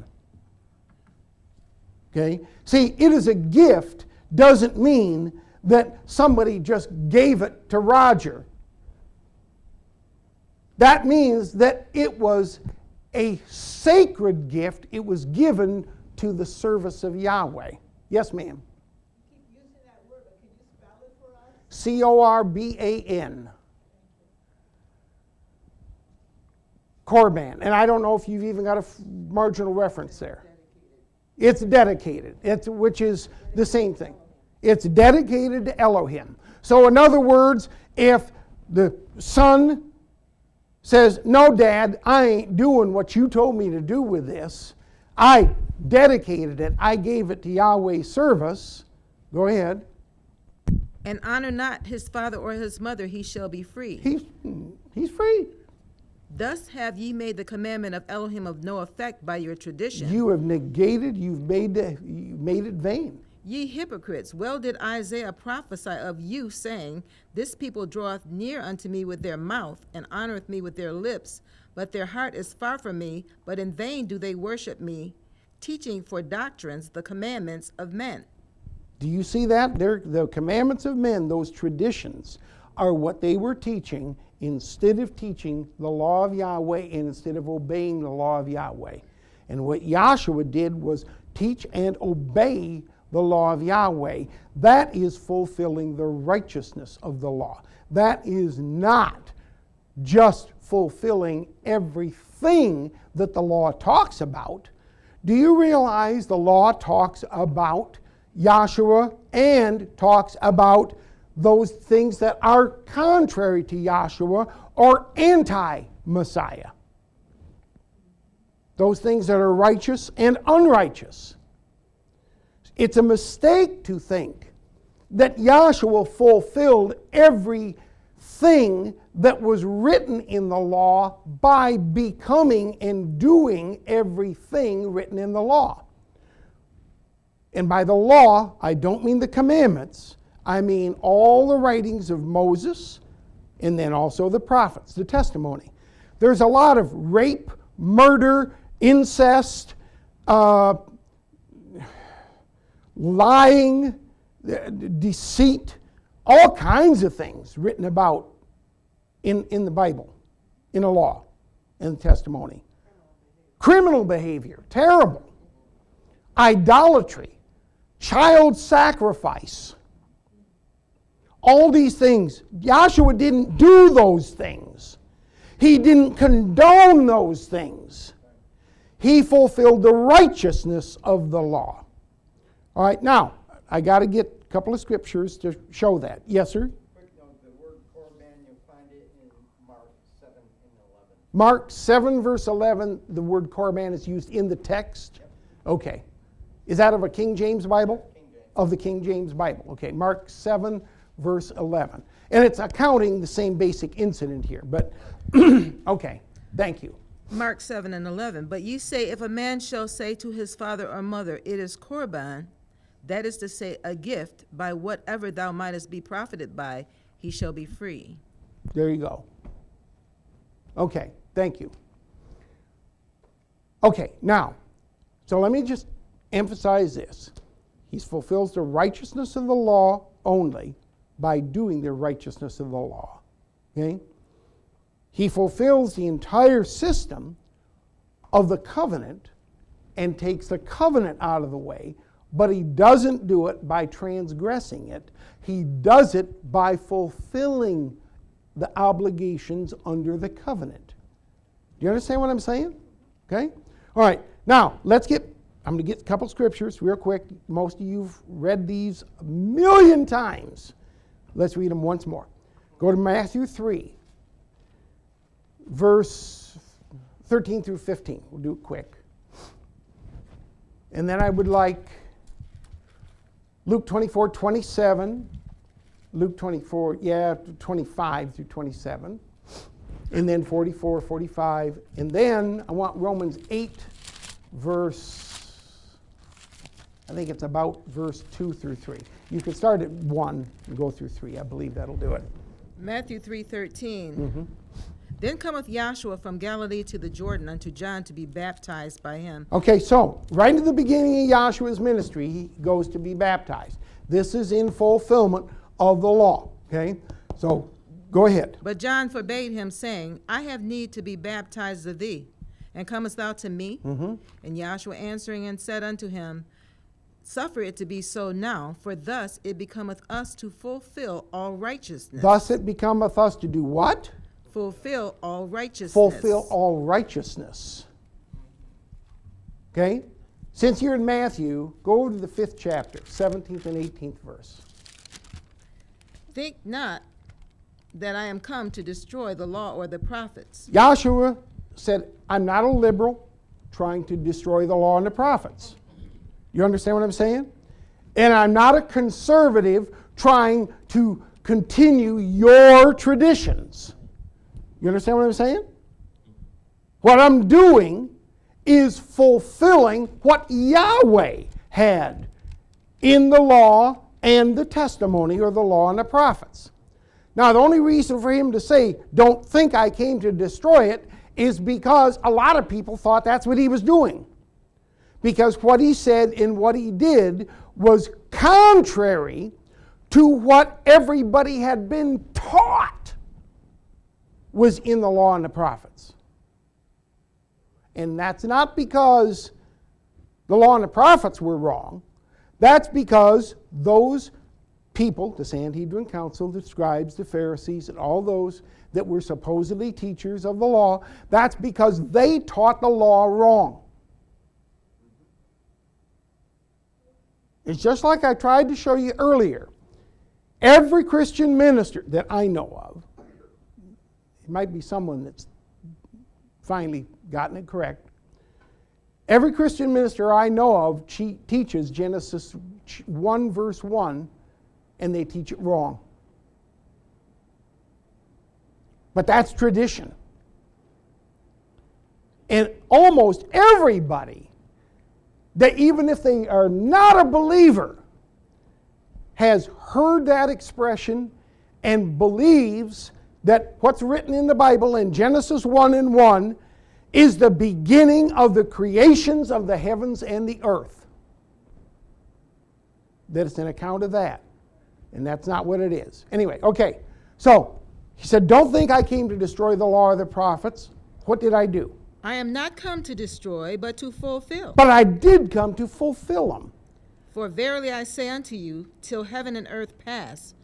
Okay? See, it is a gift doesn't mean that somebody just gave it to Roger. That means that it was a sacred gift. It was given to the service of Yahweh. Yes, ma'am. You keep using that word, but can you spell it for us? C-O-R-B-A-N. Korban. And I don't know if you've even got a marginal reference there. It's dedicated, which is the same thing. It's dedicated to Elohim. So in other words, if the son says, no, Dad, I ain't doing what you told me to do with this. I dedicated it. I gave it to Yahweh's service. Go ahead. And honor not his father or his mother, he shall be free. He's free. Thus have ye made the commandment of Elohim of no effect by your tradition. You have negated, you've made it vain. Ye hypocrites, well did Isaiah prophesy of you, saying, This people draweth near unto me with their mouth, and honoreth me with their lips, but their heart is far from me, but in vain do they worship me, teaching for doctrines the commandments of men. Do you see that? The commandments of men, those traditions, are what they were teaching instead of teaching the law of Yahweh and instead of obeying the law of Yahweh. And what Yahshua did was teach and obey the law of Yahweh. That is fulfilling the righteousness of the law. That is not just fulfilling everything that the law talks about. Do you realize the law talks about Yahshua and talks about those things that are contrary to Yahshua or anti-Messiah? Those things that are righteous and unrighteous. It's a mistake to think that Yahshua fulfilled everything that was written in the law by becoming and doing everything written in the law. And by the law, I don't mean the commandments. I mean all the writings of Moses and then also the prophets, the testimony. There's a lot of rape, murder, incest, lying, deceit, all kinds of things written about in the Bible, in the law, in the testimony. Criminal behavior, terrible. Idolatry, child sacrifice. All these things. Yahshua didn't do those things. He didn't condone those things. He fulfilled the righteousness of the law. All right, now, I got to get a couple of scriptures to show that. Yes, sir? Quick note, the word Korban, you'll find it in Mark 7 and 11. Mark 7, verse 11, the word Korban is used in the text? Yep. Okay. Is that of a King James Bible? King James. Of the King James Bible. Okay, Mark 7, verse 11. And it's accounting the same basic incident here, but okay, thank you. Mark 7 and 11. But ye say, if a man shall say to his father or mother, it is Korban, that is to say, a gift, by whatever thou mightest be profited by, he shall be free. There you go. Okay, thank you. Okay, now, so let me just emphasize this. He fulfills the righteousness of the law only by doing the righteousness of the law. Okay? He fulfills the entire system of the covenant and takes the covenant out of the way, but he doesn't do it by transgressing it. He does it by fulfilling the obligations under the covenant. Do you understand what I'm saying? Okay? All right. Now, I'm going to get a couple scriptures real quick. Most of you've read these a million times. Let's read them once more. Go to Matthew 3, verse 13 through 15. We'll do it quick. And then I would like Luke 24, 27, Luke 24, 25 through 27, and then 44, 45, and then I want Romans 8, verse, I think it's about verse 2 through 3. You can start at 1 and go through 3. I believe that'll do it. Matthew 3:13. Then cometh Yahshua from Galilee to the Jordan unto John to be baptized by him. Okay, so right at the beginning of Yahshua's ministry, he goes to be baptized. This is in fulfillment of the law. Okay, so go ahead. But John forbade him, saying, I have need to be baptized of thee, and comest thou to me? And Yahshua answering and said unto him, Suffer it to be so now, for thus it becometh us to fulfill all righteousness. Thus it becometh us to do what? Fulfill all righteousness. Fulfill all righteousness. Okay? Since you're in Matthew, go to the 5th chapter, 17th and 18th verse. Think not that I am come to destroy the law or the prophets. Yahshua said, I'm not a liberal trying to destroy the law and the prophets. You understand what I'm saying? And I'm not a conservative trying to continue your traditions. You understand what I'm saying? What I'm doing is fulfilling what Yahweh had in the law and the testimony, or the law and the prophets. Now, the only reason for him to say, don't think I came to destroy it, is because a lot of people thought that's what he was doing. Because what he said and what he did was contrary to what everybody had been taught was in the law and the prophets. And that's not because the law and the prophets were wrong. That's because those people, the Sanhedrin Council, the scribes, the Pharisees, and all those that were supposedly teachers of the law, that's because they taught the law wrong. It's just like I tried to show you earlier. Every Christian minister that I know of, it might be someone that's finally gotten it correct. Every Christian minister I know of teaches Genesis 1 verse 1, and they teach it wrong. But that's tradition. And almost everybody, that even if they are not a believer, has heard that expression and believes that what's written in the Bible in Genesis 1 and 1 is the beginning of the creations of the heavens and the earth. That it's an account of that. And that's not what it is. Anyway, okay. So, he said, don't think I came to destroy the law of the prophets. What did I do? I am not come to destroy, but to fulfill. But I did come to fulfill them. For verily I say unto you, till heaven and earth pass,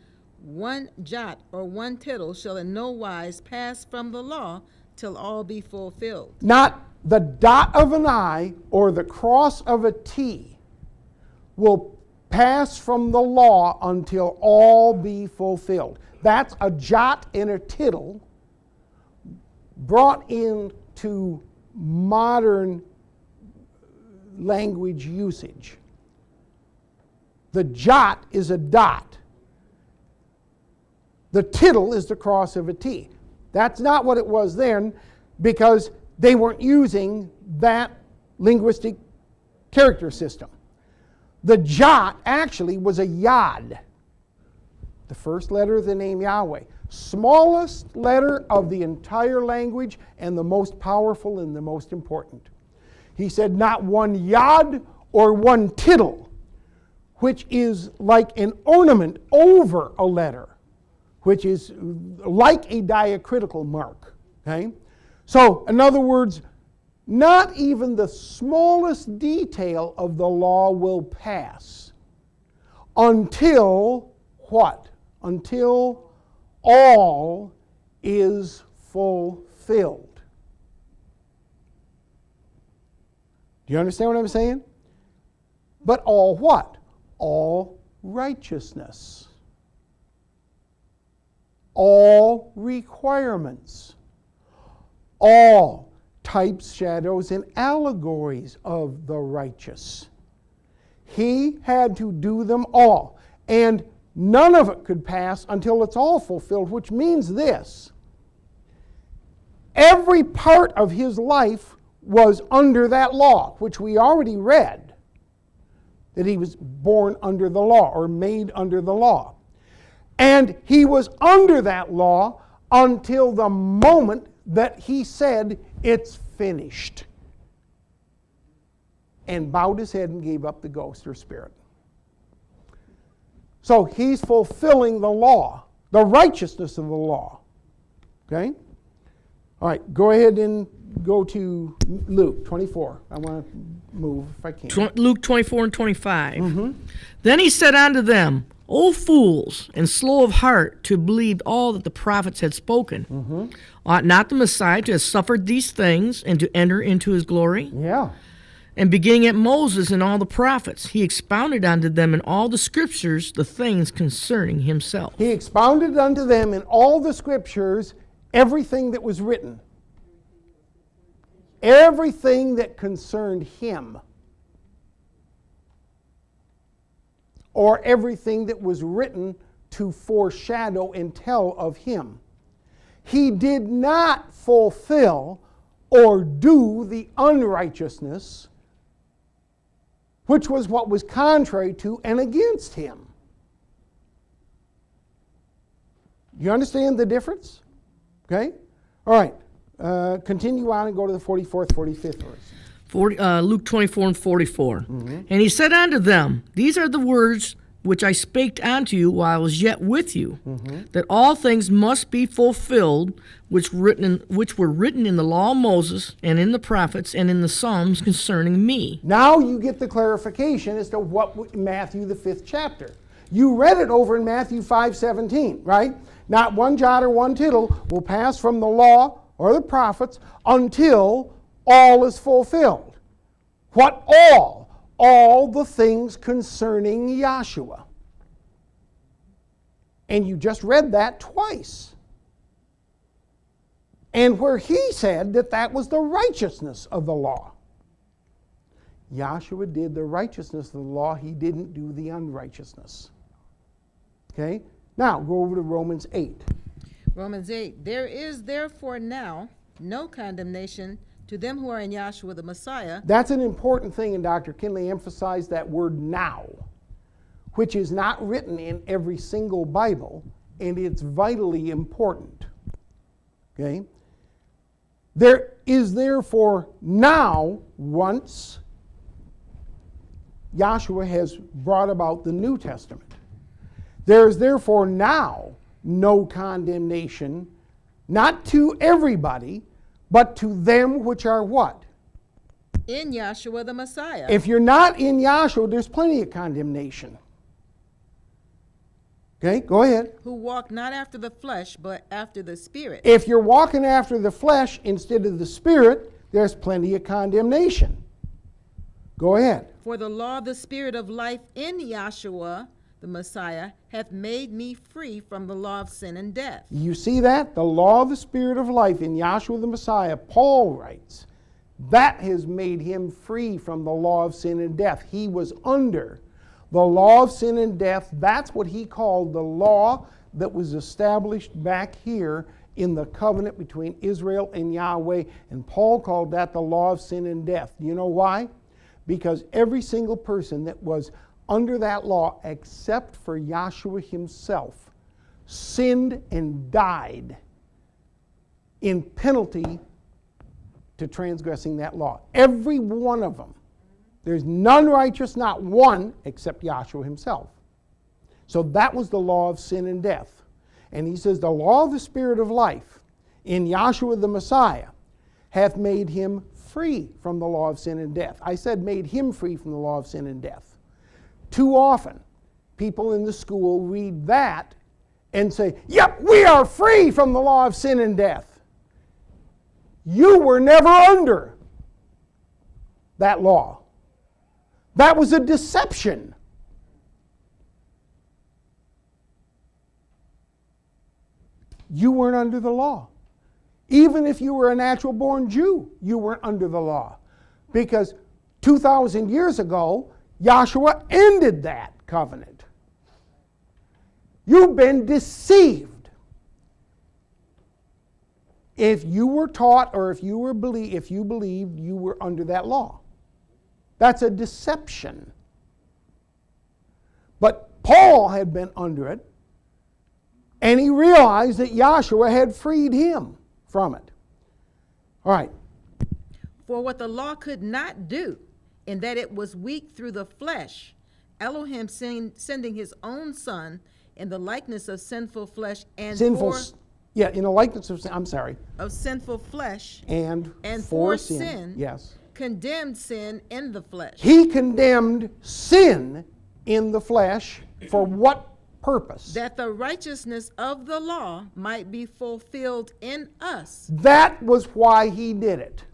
one jot or one tittle shall in no wise pass from the law till all be fulfilled. Not the dot of an I or the cross of a T will pass from the law until all be fulfilled. That's a jot and a tittle brought into modern language usage. The jot is a dot. The tittle is the cross of a T. That's not what it was then, because they weren't using that linguistic character system. The jot actually was a yod, the first letter of the name Yahweh. Smallest letter of the entire language and the most powerful and the most important. He said not one yod or one tittle, which is like an ornament over a letter, which is like a diacritical mark. Okay? So, in other words, not even the smallest detail of the law will pass until what? Until all is fulfilled. Do you understand what I'm saying? But all what? All righteousness. All requirements. All types, shadows, and allegories of the righteous. He had to do them all. And none of it could pass until it's all fulfilled, which means this. Every part of his life was under that law, which we already read, that he was born under the law or made under the law. And he was under that law until the moment that he said, it's finished, and bowed his head and gave up the ghost or spirit. So he's fulfilling the law, the righteousness of the law. Okay? All right, go ahead and go to Luke 24. I want to move if I can. Luke 24 and 25. Then he said unto them, O fools, and slow of heart to believe all that the prophets had spoken. Ought not the Messiah to have suffered these things and to enter into his glory? Yeah. And beginning at Moses and all the prophets, he expounded unto them in all the scriptures the things concerning himself. He expounded unto them in all the scriptures everything that was written. Everything that concerned him. Or everything that was written to foreshadow and tell of him. He did not fulfill or do the unrighteousness, which was what was contrary to and against him. You understand the difference? Okay? All right. Continue on and go to the 44th, 45th verse. Luke 24 and 44. And he said unto them, These are the words which I spake unto you while I was yet with you, that all things must be fulfilled, which were written in the law of Moses, and in the prophets, and in the Psalms concerning me. Now you get the clarification as to what Matthew, the 5th chapter. You read it over in Matthew 5:17, right? Not one jot or one tittle will pass from the law or the prophets until all is fulfilled. What all? All the things concerning Yahshua. And you just read that twice. And where he said that that was the righteousness of the law. Yahshua did the righteousness of the law. He didn't do the unrighteousness. Okay? Now, go over to Romans 8. Romans 8, there is therefore now no condemnation to them who are in Yahshua the Messiah. That's an important thing, and Dr. Kinley emphasized that word now, which is not written in every single Bible, and it's vitally important. Okay? There is therefore now, once Yahshua has brought about the New Testament, there is therefore now no condemnation, not to everybody, but to them which are what? In Yahshua the Messiah. If you're not in Yahshua, there's plenty of condemnation. Okay, go ahead. Who walk not after the flesh, but after the Spirit. If you're walking after the flesh instead of the Spirit, there's plenty of condemnation. Go ahead. For the law of the Spirit of life in Yahshua the Messiah hath made me free from the law of sin and death. You see that? The law of the Spirit of life in Yahshua the Messiah, Paul writes, that has made him free from the law of sin and death. He was under the law of sin and death. That's what he called the law that was established back here in the covenant between Israel and Yahweh. And Paul called that the law of sin and death. You know why? Because every single person that was under that law, except for Yahshua himself, sinned and died in penalty to transgressing that law. Every one of them. There's none righteous, not one, except Yahshua himself. So that was the law of sin and death. And he says, the law of the Spirit of life in Yahshua the Messiah hath made him free from the law of sin and death. I said made him free from the law of sin and death. Too often, people in the school read that and say, yep, we are free from the law of sin and death. You were never under that law. That was a deception. You weren't under the law. Even if you were a natural born Jew, you weren't under the law. Because 2,000 years ago, Yahshua ended that covenant. You've been deceived. If you were taught or if you believed you were under that law. That's a deception. But Paul had been under it, and he realized that Yahshua had freed him from it. All right. For what the law could not do, in that it was weak through the flesh, Elohim sending his own Son in the likeness of sinful flesh and in the likeness of sin, I'm sorry. Of sinful flesh and for sin, yes. Condemned sin in the flesh. He condemned sin in the flesh for what purpose? That the righteousness of the law might be fulfilled in us. That was why he did it.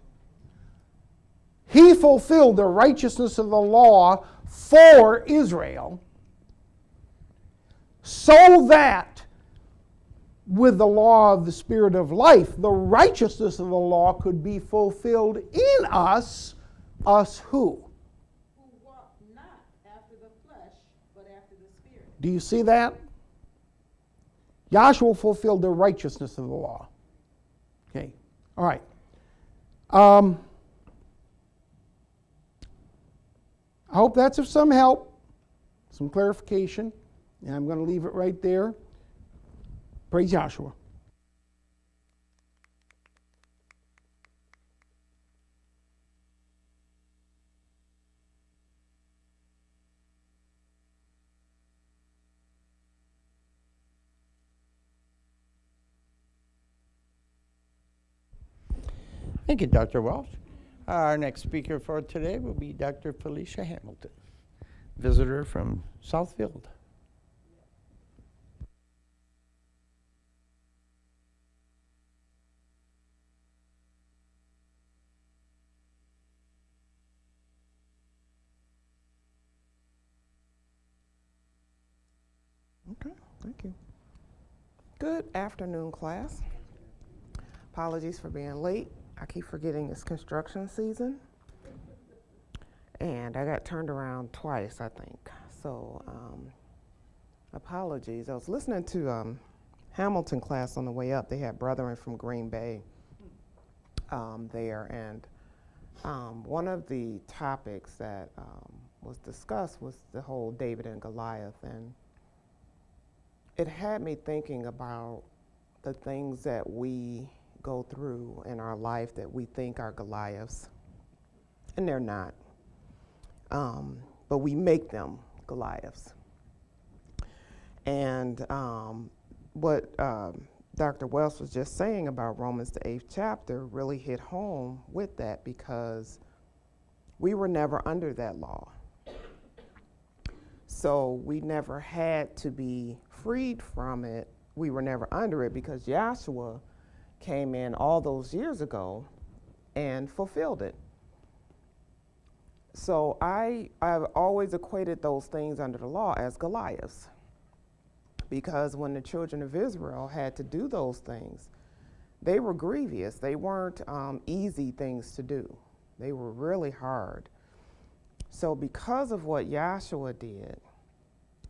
He fulfilled the righteousness of the law for Israel so that with the law of the Spirit of life, the righteousness of the law could be fulfilled in us. Us who? Who walk not after the flesh, but after the Spirit. Do you see that? Yahshua fulfilled the righteousness of the law. Okay. All right. I hope that's of some help, some clarification, and I'm going to leave it right there. Praise Yahshua. Thank you, Dr. Walsh. Our next speaker for today will be Dr. Felicia Hamilton, visitor from Southfield. Okay, thank you. Good afternoon, class. Apologies for being late. I keep forgetting it's construction season. And I got turned around twice, I think. So, apologies. I was listening to Hamilton class on the way up. They had brethren from Green Bay there. And one of the topics that was discussed was the whole David and Goliath. And it had me thinking about the things that we go through in our life that we think are Goliaths, and they're not. But we make them Goliaths. And what Dr. Wells was just saying about Romans, the 8th chapter, really hit home with that, because we were never under that law. So we never had to be freed from it. We were never under it, because Yosua came in all those years ago and fulfilled it. So I've always equated those things under the law as Goliaths, because when the children of Israel had to do those things, they were grievous. They weren't easy things to do. They were really hard. So because of what Yosua did,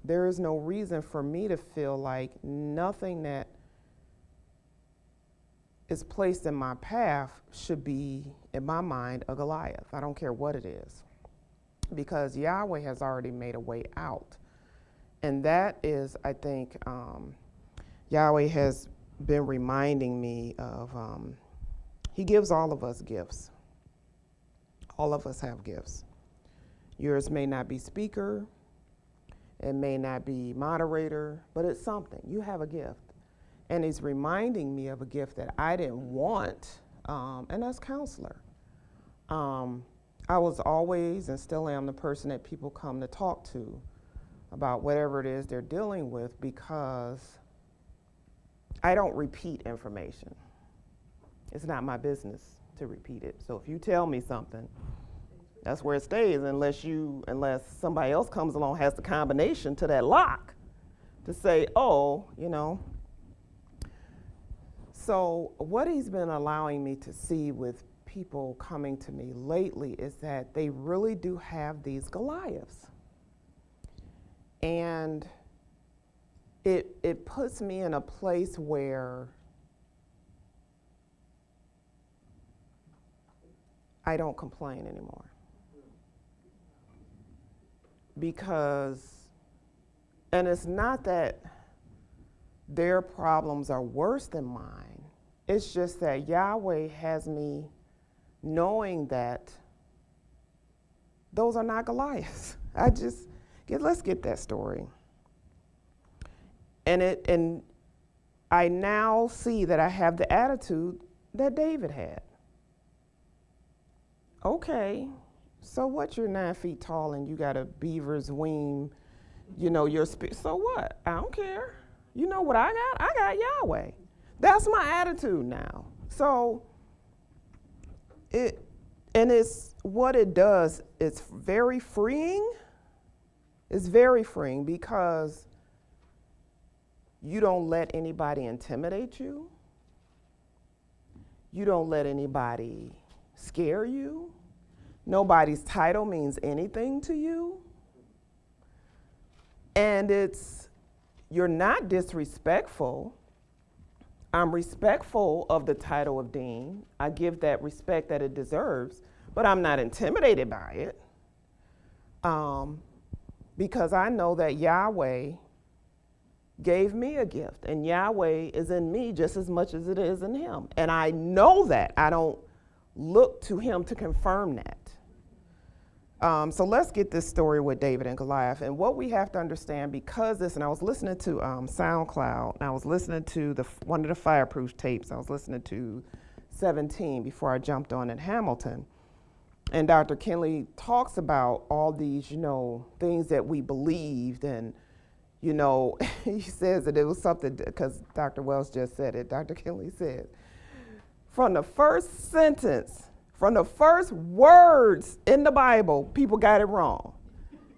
there is no reason for me to feel like nothing that is placed in my path should be, in my mind, a Goliath. I don't care what it is, because Yahweh has already made a way out. And that is, I think, Yahweh has been reminding me of, he gives all of us gifts. All of us have gifts. Yours may not be speaker, it may not be moderator, but it's something. You have a gift. And he's reminding me of a gift that I didn't want, and that's counselor. I was always and still am the person that people come to talk to about whatever it is they're dealing with, because I don't repeat information. It's not my business to repeat it. So if you tell me something, that's where it stays, unless somebody else comes along, has the combination to that lock to say, oh, you know. So what he's been allowing me to see with people coming to me lately is that they really do have these Goliaths. And it puts me in a place where I don't complain anymore. Because, and it's not that their problems are worse than mine. It's just that Yahweh has me knowing that those are not Goliaths. Let's get that story. And I now see that I have the attitude that David had. Okay, so what? You're 9 feet tall and you got a beaver's wing, so what? I don't care. You know what I got? I got Yahweh. That's my attitude now. So it's what it does, it's very freeing. It's very freeing, because you don't let anybody intimidate you. You don't let anybody scare you. Nobody's title means anything to you. And you're not disrespectful. I'm respectful of the title of dean. I give that respect that it deserves, but I'm not intimidated by it. Because I know that Yahweh gave me a gift, and Yahweh is in me just as much as it is in him. And I know that. I don't look to him to confirm that. So let's get this story with David and Goliath. And what we have to understand, because and I was listening to SoundCloud, and I was listening to one of the Fireproof tapes. I was listening to 17 before I jumped on in Hamilton. And Dr. Kinley talks about all these, things that we believed. And, he says that it was something, because Dr. Wells just said it. Dr. Kinley said, from the first sentence, from the first words in the Bible, people got it wrong.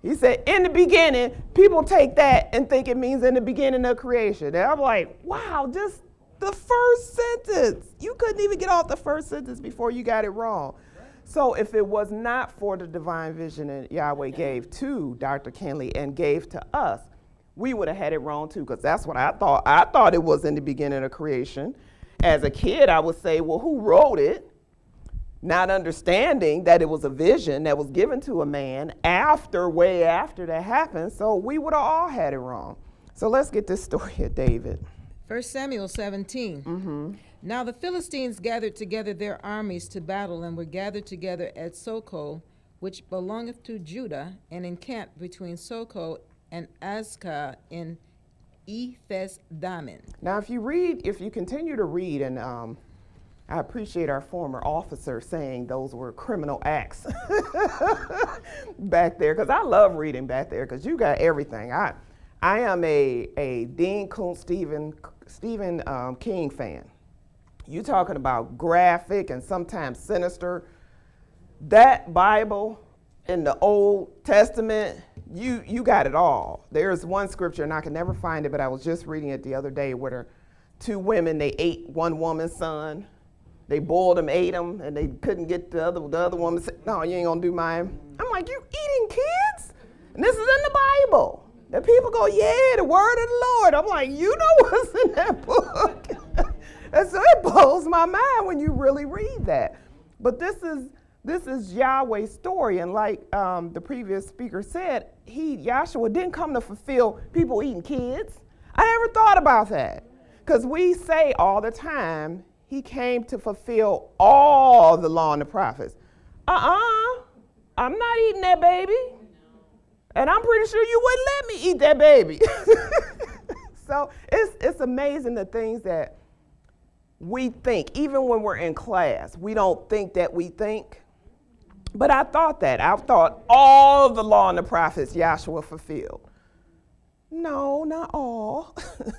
He said, in the beginning, people take that and think it means in the beginning of creation. And I'm like, wow, just the first sentence. You couldn't even get off the first sentence before you got it wrong. So if it was not for the divine vision that Yahweh gave to Dr. Kinley and gave to us, we would have had it wrong too, because that's what I thought. I thought it was in the beginning of creation. As a kid, I would say, well, who wrote it? Not understanding that it was a vision that was given to a man way after that happened. So we would have all had it wrong. So let's get this story of David. 1 Samuel 17. Now the Philistines gathered together their armies to battle, and were gathered together at Soko, which belongeth to Judah, and encamped between Soko and Azekah in Ephes Damin. Now, if you continue to read, and I appreciate our former officer saying those were criminal acts back there, because I love reading back there, because you got everything. I am a Dean Koontz Stephen King fan. You talking about graphic and sometimes sinister. That Bible in the Old Testament, you got it all. There's one scripture, and I can never find it, but I was just reading it the other day, where two women, they ate one woman's son. They boiled him, ate him, and they couldn't get the other woman said, no, you ain't gonna do mine. I'm like, you eating kids? And this is in the Bible. And people go, yeah, the word of the Lord. I'm like, you know what's in that book? And so it blows my mind when you really read that. But this is Yahweh's story. And like the previous speaker said, Yahshua didn't come to fulfill people eating kids. I never thought about that. Because we say all the time, he came to fulfill all the law and the prophets. I'm not eating that baby. And I'm pretty sure you wouldn't let me eat that baby. So it's amazing the things that we think, even when we're in class, we don't think that we think. But I thought that. I thought all the law and the prophets Yahshua fulfilled. No, not all.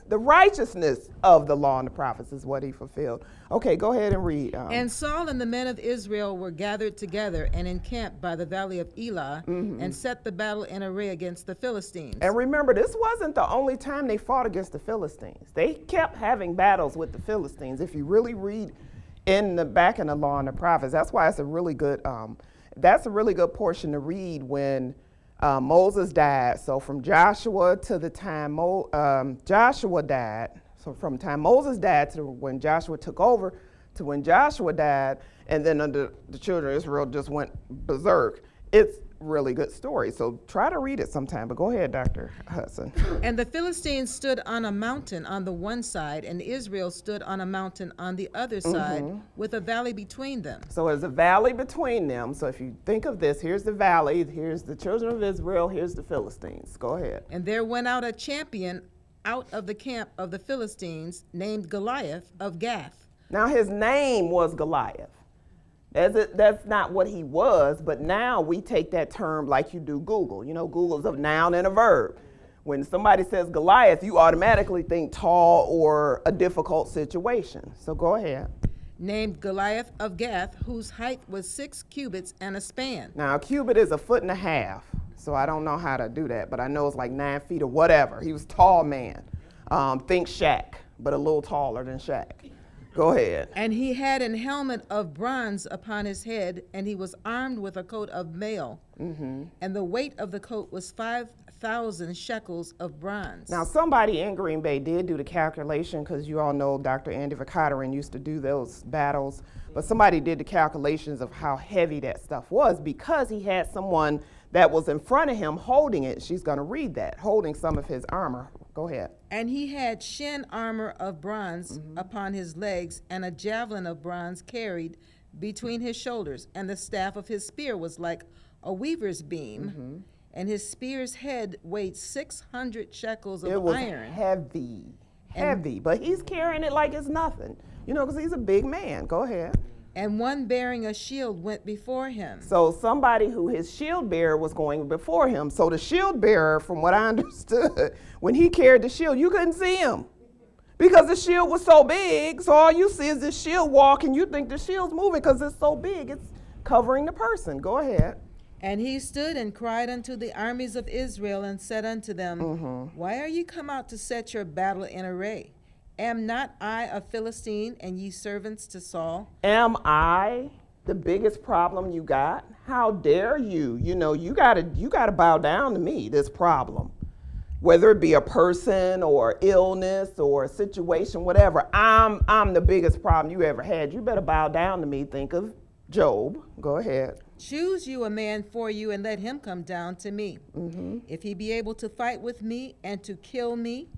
The righteousness of the law and the prophets is what he fulfilled. Okay, go ahead and read. And Saul and the men of Israel were gathered together and encamped by the valley of Elah, and set the battle in array against the Philistines. And remember, this wasn't the only time they fought against the Philistines. They kept having battles with the Philistines. If you really read back in the law and the prophets, that's why it's a really good portion to read when Moses died. So from Joshua to the time Joshua died, so from the time Moses died to when Joshua took over to when Joshua died, and then under the children of Israel just went berserk. It's really good story. So try to read it sometime, but go ahead, Dr. Hudson. And the Philistines stood on a mountain on the one side, and Israel stood on a mountain on the other side, with a valley between them. So there's a valley between them. So if you think of this, here's the valley, here's the children of Israel, here's the Philistines. Go ahead. And there went out a champion out of the camp of the Philistines, named Goliath of Gath. Now his name was Goliath. That's not what he was, but now we take that term like you do Google. You know, Google's a noun and a verb. When somebody says Goliath, you automatically think tall or a difficult situation. So go ahead. Named Goliath of Gath, whose height was 6 cubits and a span. Now a cubit is 1.5 feet. So I don't know how to do that, but I know it's like 9 feet or whatever. He was a tall man. Think Shaq, but a little taller than Shaq. Go ahead. And he had an helmet of bronze upon his head, and he was armed with a coat of mail. And the weight of the coat was 5,000 shekels of bronze. Now, somebody in Green Bay did do the calculation, because you all know Dr. Andy Vicatorin used to do those battles, but somebody did the calculations of how heavy that stuff was, because he had someone that was in front of him holding it. She's going to read that, holding some of his armor. Go ahead. And he had shin armor of bronze upon his legs, and a javelin of bronze carried between his shoulders. And the staff of his spear was like a weaver's beam, and his spear's head weighed 600 shekels of iron. It was heavy, but he's carrying it like it's nothing, you know, because he's a big man. Go ahead. And one bearing a shield went before him. So somebody who his shield bearer was going before him. So the shield bearer, from what I understood, when he carried the shield, you couldn't see him because the shield was so big. So all you see is this shield walk, and you think the shield's moving because it's so big. It's covering the person. Go ahead. And he stood and cried unto the armies of Israel and said unto them, Why are ye come out to set your battle in array? Am not I a Philistine, and ye servants to Saul? Am I the biggest problem you got? How dare you? You know, you gotta bow down to me, this problem. Whether it be a person or illness or a situation, whatever, I'm the biggest problem you ever had. You better bow down to me. Think of Job. Go ahead. Choose you a man for you, and let him come down to me. If he be able to fight with me and to kill me,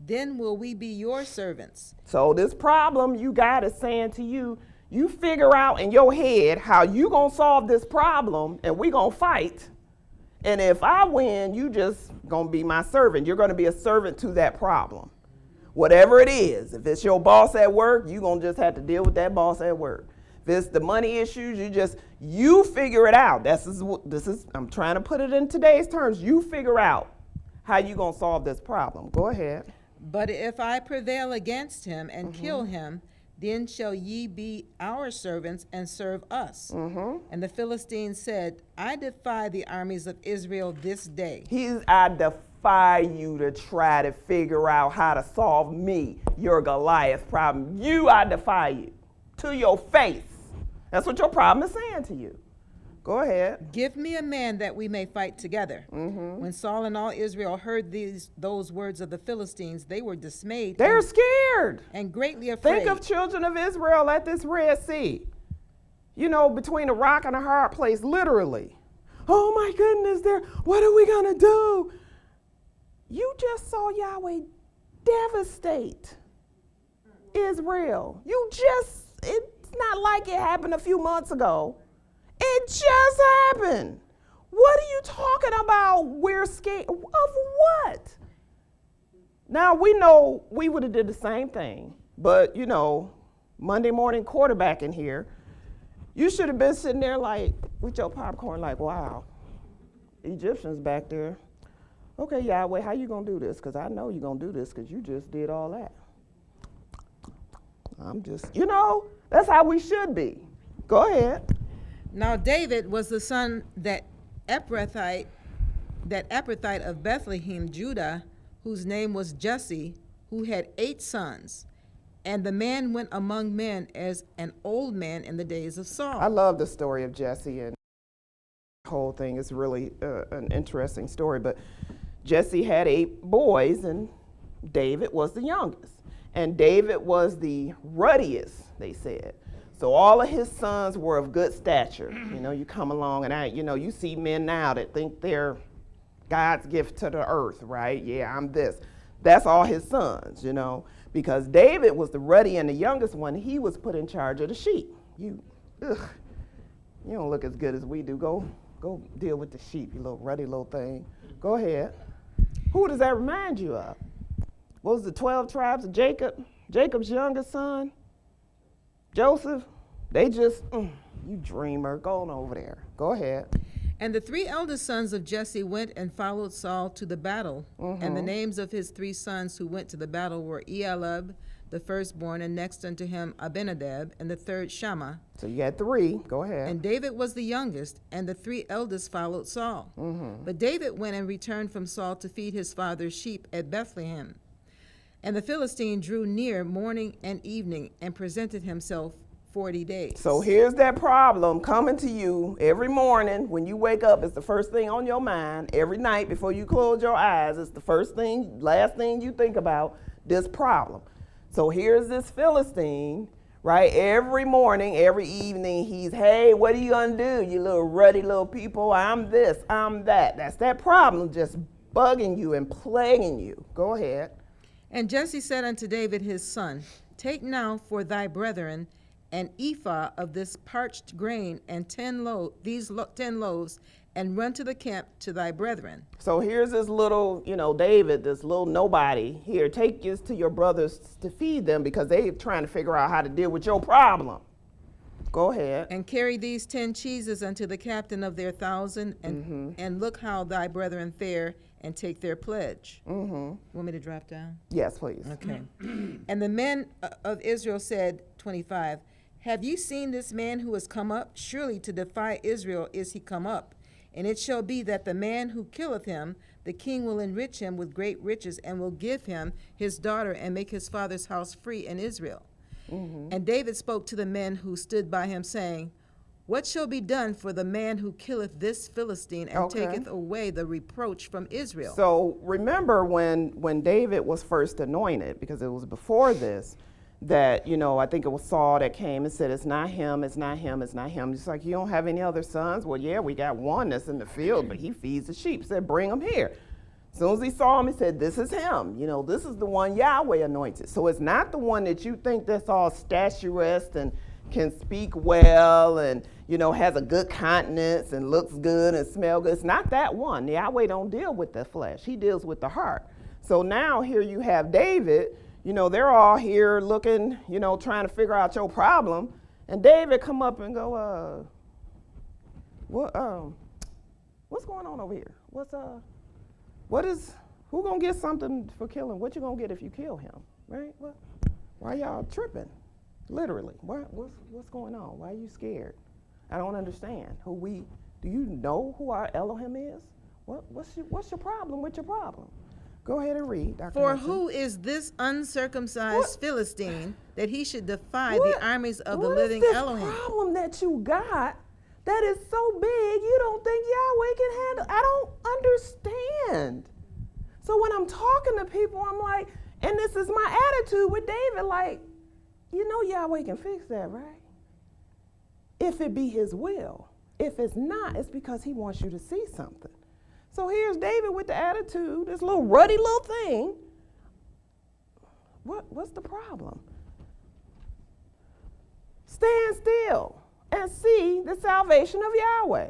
then will we be your servants. So this problem you got is saying to you, you figure out in your head how you gonna solve this problem, and we gonna fight. And if I win, you just gonna be my servant. You're gonna be a servant to that problem. Whatever it is, if it's your boss at work, you gonna just have to deal with that boss at work. If it's the money issues, you figure it out. This is I'm trying to put it in today's terms. You figure out how you gonna solve this problem. Go ahead. But if I prevail against him and kill him, then shall ye be our servants and serve us. And the Philistine said, I defy the armies of Israel this day. I defy you to try to figure out how to solve me, your Goliath problem. I defy you to your face. That's what your problem is saying to you. Go ahead. Give me a man that we may fight together. When Saul and all Israel heard those words of the Philistines, they were dismayed. They're scared. And greatly afraid. Think of children of Israel at this Red Sea. You know, between a rock and a hard place, literally. Oh my goodness, what are we gonna do? You just saw Yahweh devastate Israel. It's not like it happened a few months ago. It just happened. What are you talking about? We're scared of what? Now we know we would have did the same thing, but you know, Monday morning quarterback in here, you should have been sitting there like with your popcorn like, wow, Egyptians back there. Okay, Yahweh, how you gonna do this? Because I know you're gonna do this because you just did all that. That's how we should be. Go ahead. Now David was the son that Ephrathite of Bethlehem, Judah, whose name was Jesse, who had 8 sons. And the man went among men as an old man in the days of Saul. I love the story of Jesse, and the whole thing is really an interesting story. But Jesse had 8 boys, and David was the youngest. And David was the ruddiest, they said. So all of his sons were of good stature. You know, you come along and you see men now that think they're God's gift to the earth, right? Yeah, I'm this. That's all his sons, you know, because David was the ruddy and the youngest one. He was put in charge of the sheep. You don't look as good as we do. Go deal with the sheep, you little ruddy little thing. Go ahead. Who does that remind you of? What was the 12 tribes of Jacob? Jacob's youngest son? Joseph? They just, you dreamer, go on over there. Go ahead. And the 3 eldest sons of Jesse went and followed Saul to the battle. And the names of his 3 sons who went to the battle were Eliab, the firstborn, and next unto him Abinadab, and the third Shammah. So you had 3. Go ahead. And David was the youngest, and the 3 eldest followed Saul. But David went and returned from Saul to feed his father's sheep at Bethlehem. And the Philistine drew near morning and evening and presented himself 40 days. So here's that problem coming to you every morning when you wake up. It's the first thing on your mind. Every night before you close your eyes, it's the last thing you think about, this problem. So here's this Philistine, right? Every morning, every evening, hey, what are you gonna do, you little ruddy little people? I'm this, I'm that. That's that problem just bugging you and plaguing you. Go ahead. And Jesse said unto David his son, Take now for thy brethren an ephah of this parched grain and 10 loaves, and run to the camp to thy brethren. So here's this little, David, this little nobody. Here, take this to your brothers to feed them because they're trying to figure out how to deal with your problem. Go ahead. And carry these 10 cheeses unto the captain of their 1,000, and look how thy brethren fare, and take their pledge. Want me to drop down? Yes, please. Okay. And the men of Israel said, 25, have you seen this man who has come up? Surely to defy Israel is he come up. And it shall be that the man who killeth him, the king will enrich him with great riches, and will give him his daughter, and make his father's house free in Israel. And David spoke to the men who stood by him, saying, what shall be done for the man who killeth this Philistine, and taketh away the reproach from Israel? So remember when David was first anointed, because it was before this, that, I think it was Saul that came and said, it's not him, it's not him, it's not him. Just like, you don't have any other sons? Well, yeah, we got one that's in the field, but he feeds the sheep. Said, bring him here. As soon as he saw him, he said, this is him. This is the one Yahweh anointed. So it's not the one that you think that's all statuesque and can speak well and, has a good countenance and looks good and smells good. It's not that one. Yahweh don't deal with the flesh. He deals with the heart. So now here you have David. They're all here looking, trying to figure out your problem. And David come up and go, what's going on over here? Who gonna get something for killing? What you gonna get if you kill him, right? Why y'all tripping? Literally, what's going on? Why are you scared? I don't understand. Do you know who our Elohim is? What's your problem with your problem? Go ahead and read, Dr. For Hudson. who is this uncircumcised Philistine that he should defy the armies of the living Elohim? What is this problem that you got that is so big you don't think Yahweh can handle? I don't understand. So when I'm talking to people, I'm like, and this is my attitude with David, like, Yahweh can fix that, right? If it be his will. If it's not, it's because he wants you to see something. So here's David with the attitude, this little ruddy little thing. What's the problem? Stand still and see the salvation of Yahweh.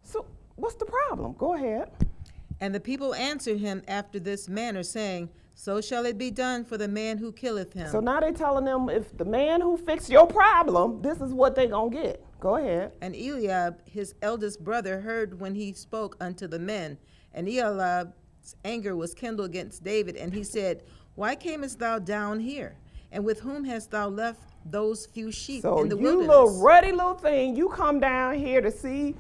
So what's the problem? Go ahead. And the people answered him after this manner, saying, so shall it be done for the man who killeth him. So now they're telling them, if the man who fixed your problem, this is what they're going to get. Go ahead. And Eliab, his eldest brother, heard when he spoke unto the men. And Eliab's anger was kindled against David, and he said, why camest thou down here? And with whom hast thou left those few sheep in the wilderness? So you little ruddy little thing, you come down here to see,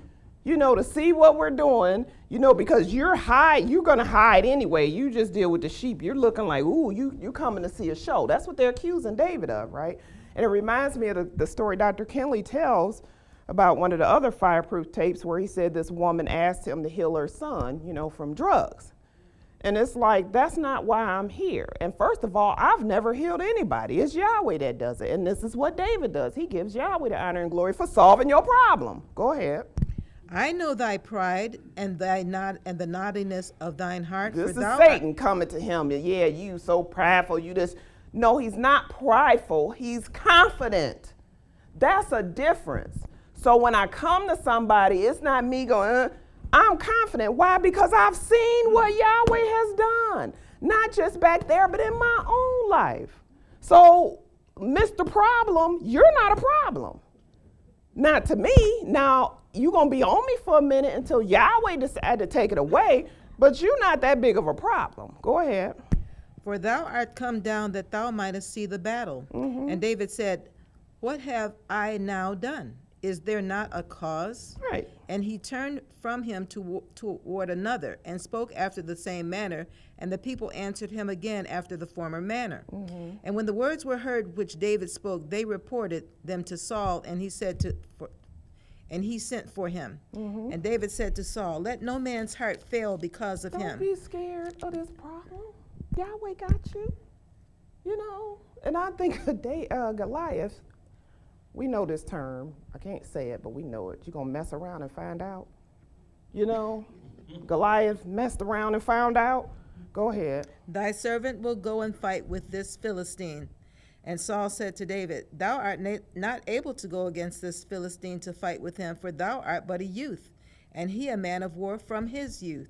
to see what we're doing, because you're going to hide anyway. You just deal with the sheep. You're looking like, ooh, you coming to see a show. That's what they're accusing David of, right? And it reminds me of the story Dr. Kinley tells about one of the other Fireproof tapes where he said this woman asked him to heal her son, from drugs. And it's like, that's not why I'm here. And first of all, I've never healed anybody. It's Yahweh that does it. And this is what David does. He gives Yahweh the honor and glory for solving your problem. Go ahead. I know thy pride and the naughtiness of thine heart. This is Satan coming to him. Yeah, you so prideful. No, he's not prideful. He's confident. That's a difference. So when I come to somebody, it's not me going, I'm confident. Why? Because I've seen what Yahweh has done. Not just back there, but in my own life. So, Mr. Problem, you're not a problem. Not to me. Now, you're going to be on me for a minute until Yahweh decide to take it away, but you're not that big of a problem. Go ahead. For thou art come down that thou mightest see the battle. And David said, what have I now done? Is there not a cause? Right. And he turned from him toward another, and spoke after the same manner, and the people answered him again after the former manner. And when the words were heard which David spoke, they reported them to Saul, and he sent for him. And David said to Saul, let no man's heart fail because of him. Don't be scared of this problem. Yahweh got you. And I think Goliath, we know this term. I can't say it, but we know it. You're going to mess around and find out. Goliath messed around and found out. Go ahead. Thy servant will go and fight with this Philistine. And Saul said to David, thou art not able to go against this Philistine to fight with him, for thou art but a youth, and he a man of war from his youth.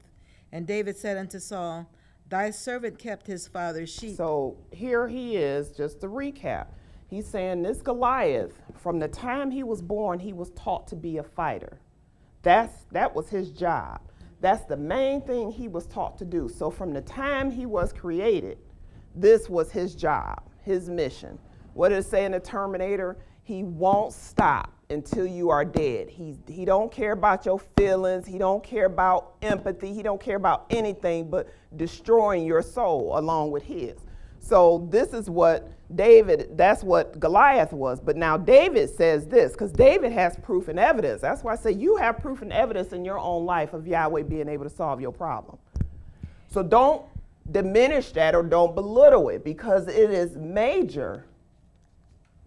And David said unto Saul, Thy servant kept his father's sheep. So here he is, just to recap. He's saying this Goliath, from the time he was born, he was taught to be a fighter. That was his job. That's the main thing he was taught to do. So from the time he was created, this was his job, his mission. What did it say in the Terminator? He won't stop until you are dead. He don't care about your feelings. He don't care about empathy. He don't care about anything but destroying your soul along with his. So this is what that's what Goliath was. But now David says this, because David has proof and evidence. That's why I say you have proof and evidence in your own life of Yahweh being able to solve your problem. So don't diminish that or don't belittle it, because it is major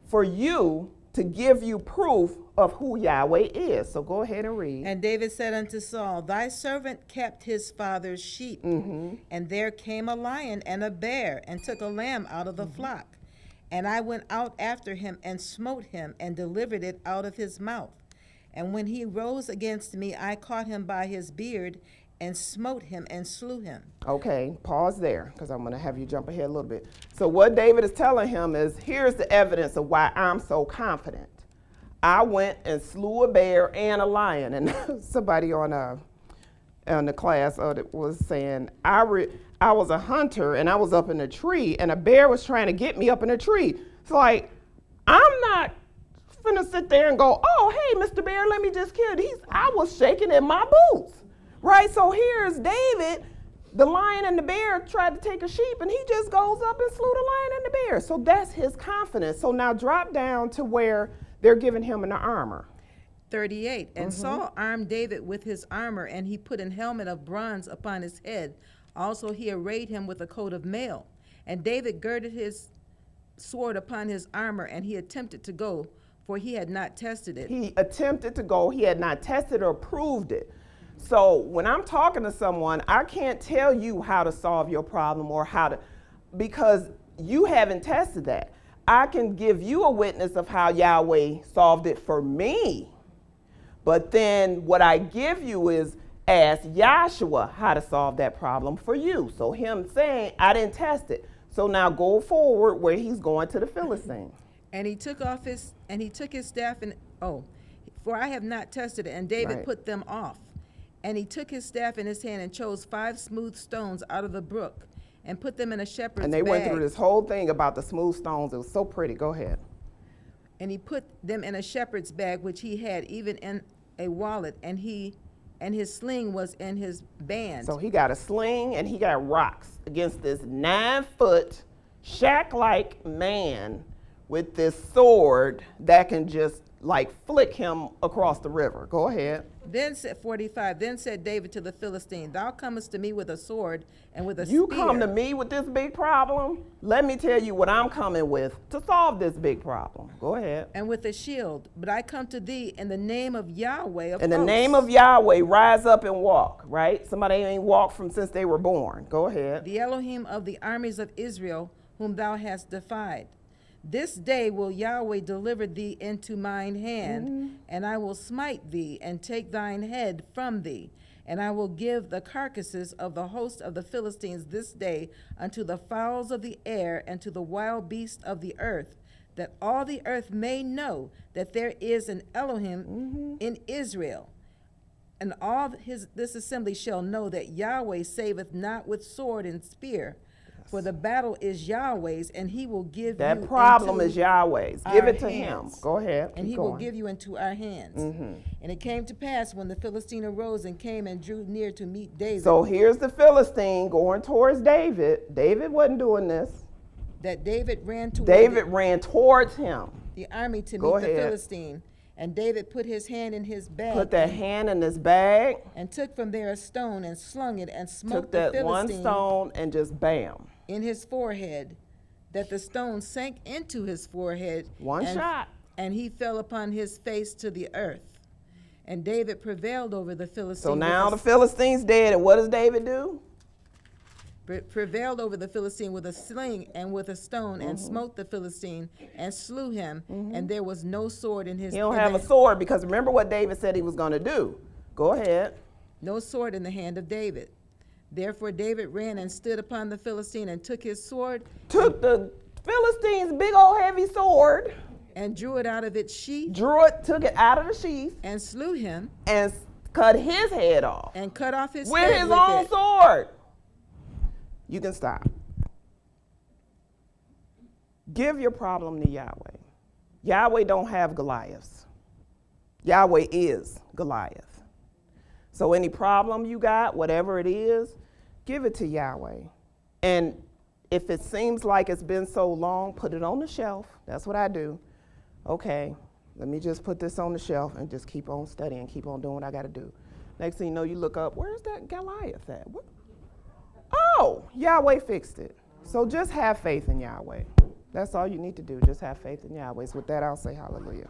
for you to give you proof of who Yahweh is. So go ahead and read. And David said unto Saul, Thy servant kept his father's sheep. And there came a lion and a bear, and took a lamb out of the flock. And I went out after him, and smote him, and delivered it out of his mouth. And when he rose against me, I caught him by his beard, and smote him, and slew him. Okay, pause there, because I'm going to have you jump ahead a little bit. So what David is telling him is, here's the evidence of why I'm so confident. I went and slew a bear and a lion. And somebody on the class was saying, I was a hunter, and I was up in a tree, and a bear was trying to get me up in a tree. It's like, I'm not finna sit there and go, oh, hey, Mr. Bear, let me just kill it. I was shaking in my boots. Right, so here's David, the lion and the bear tried to take a sheep, and he just goes up and slew the lion and the bear. So that's his confidence. So now drop down to where they're giving him an armor. 38. And Saul armed David with his armor, and he put an helmet of bronze upon his head. Also he arrayed him with a coat of mail. And David girded his sword upon his armor, and he attempted to go, for he had not tested it. He attempted to go. He had not tested or proved it. So when I'm talking to someone, I can't tell you how to solve your problem or because you haven't tested that. I can give you a witness of how Yahweh solved it for me. But then what I give you is ask Yosua how to solve that problem for you. So him saying, I didn't test it. So now go forward where he's going to the Philistine. And he took his staff for I have not tested it. And David put them off. And he took his staff in his hand and chose 5 smooth stones out of the brook and put them in a shepherd's bag. And they went through this whole thing about the smooth stones. It was so pretty. Go ahead. And he put them in a shepherd's bag, which he had, even in a wallet, and his sling was in his band. So he got a sling and he got rocks against this 9-foot shack-like man with this sword that can just like flick him across the river. Go ahead. Then said 45. Then said David to the Philistine, Thou comest to me with a sword and with a You spear. come to me with this big problem? Let me tell you what I'm coming with to solve this big problem. Go ahead. And with a shield. But I come to thee in the name of Yahweh of In the hosts. name of Yahweh, rise up and walk, right? Somebody ain't walked from since they were born. Go ahead. The Elohim of the armies of Israel, whom thou hast defied. This day will Yahweh deliver thee into mine hand, and I will smite thee and take thine head from thee. And I will give the carcasses of the host of the Philistines this day unto the fowls of the air and to the wild beasts of the earth, that all the earth may know that there is an Elohim in Israel. And all this assembly shall know that Yahweh saveth not with sword and spear, for the battle is Yahweh's, and he will give That you problem into is Yahweh's. Give our it to hands. him. Go ahead. And Keep he will going. give you into our hands. And it came to pass when the Philistine arose and came and drew near to meet David, So here's the Philistine going towards David. David wasn't doing this. that David ran toward David ran towards him. the army to Go meet the ahead. Philistine. And David put his hand in his bag Put that hand in his bag. and took from there a stone and slung it and smote Took the that one Philistine stone and just bam. in his forehead, that the stone sank into his forehead. One shot. And he fell upon his face to the earth. And David prevailed over the Philistine. So with now a- the Philistine's dead. And what does David do? prevailed over the Philistine with a sling and with a stone, and smote the Philistine and slew him. And there was no sword in his He don't in have a the- sword because remember what David said he was going to do. Go ahead. no sword in the hand of David. Therefore David ran and stood upon the Philistine and took his sword Took the Philistine's big old heavy sword, and drew it out of its sheath drew it, took it out of the sheath, and slew him and cut his head off and cut off his with head his with own it. sword. You can stop. Give your problem to Yahweh. Yahweh don't have Goliaths. Yahweh is Goliath. So any problem you got, whatever it is, give it to Yahweh. And if it seems like it's been so long, put it on the shelf. That's what I do. Okay, let me just put this on the shelf and just keep on studying, keep on doing what I got to do. Next thing you know, you look up, where's that Goliath at? What? Oh, Yahweh fixed it. So just have faith in Yahweh. That's all you need to do. Just have faith in Yahweh. So with that, I'll say hallelujah.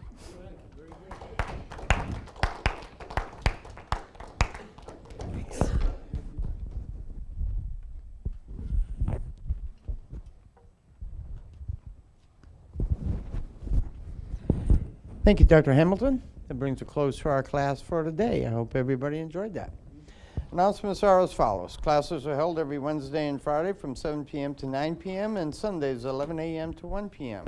Thank you, Dr. Hamilton. That brings a close to our class for today. I hope everybody enjoyed that. Announcements are as follows. Classes are held every Wednesday and Friday from 7 p.m. to 9 p.m. and Sundays 11 a.m. to 1 p.m.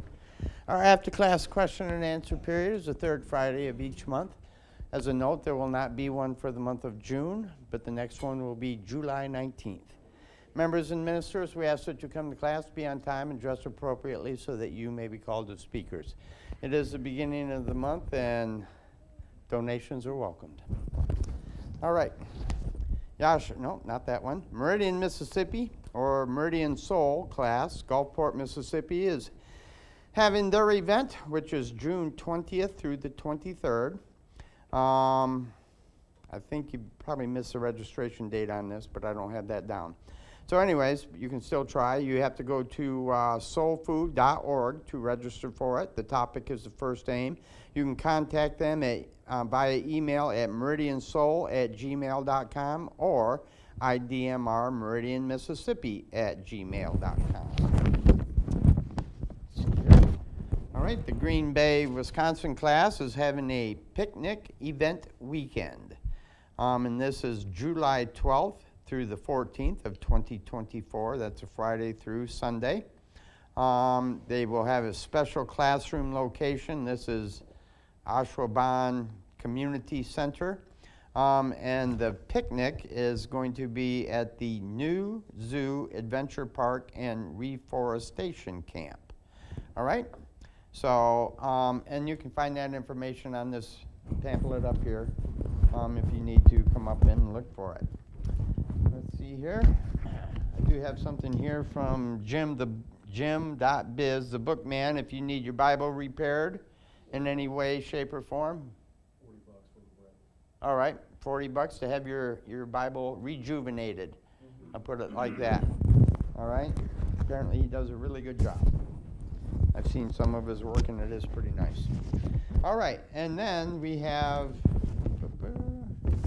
Our after-class question and answer period is the third Friday of each month. As a note, there will not be one for the month of June, but the next one will be July 19th. Members and ministers, we ask that you come to class, be on time, and dress appropriately so that you may be called as speakers. It is the beginning of the month, and donations are welcomed. All right. No, not that one. Meridian, Mississippi, or Meridian Soul class, Gulfport, Mississippi, is having their event, which is June 20th through the 23rd. I think you probably missed the registration date on this, but I don't have that down. So anyways, you can still try. You have to go to soulfood.org to register for it. The topic is the first aim. You can contact them via email at meridiansoul@gmail.com or IDMR Meridian Mississippi @gmail.com. All right, the Green Bay, Wisconsin class is having a picnic event weekend. And this is July 12th through the 14th of 2024. That's a Friday through Sunday. They will have a special classroom location. This is Ashwaubenon Community Center. And the picnic is going to be at the New Zoo Adventure Park and Reforestation Camp. All right? So, and you can find that information on this pamphlet up here if you need to come up and look for it. Let's see here. I do have something here from Jim.biz, the bookman, if you need your Bible repaired in any way, shape, or form. $40 for the bread. All right, $40 to have your Bible rejuvenated. I'll put it like that. All right. Apparently he does a really good job. I've seen some of his work, and it is pretty nice. All right, and then we have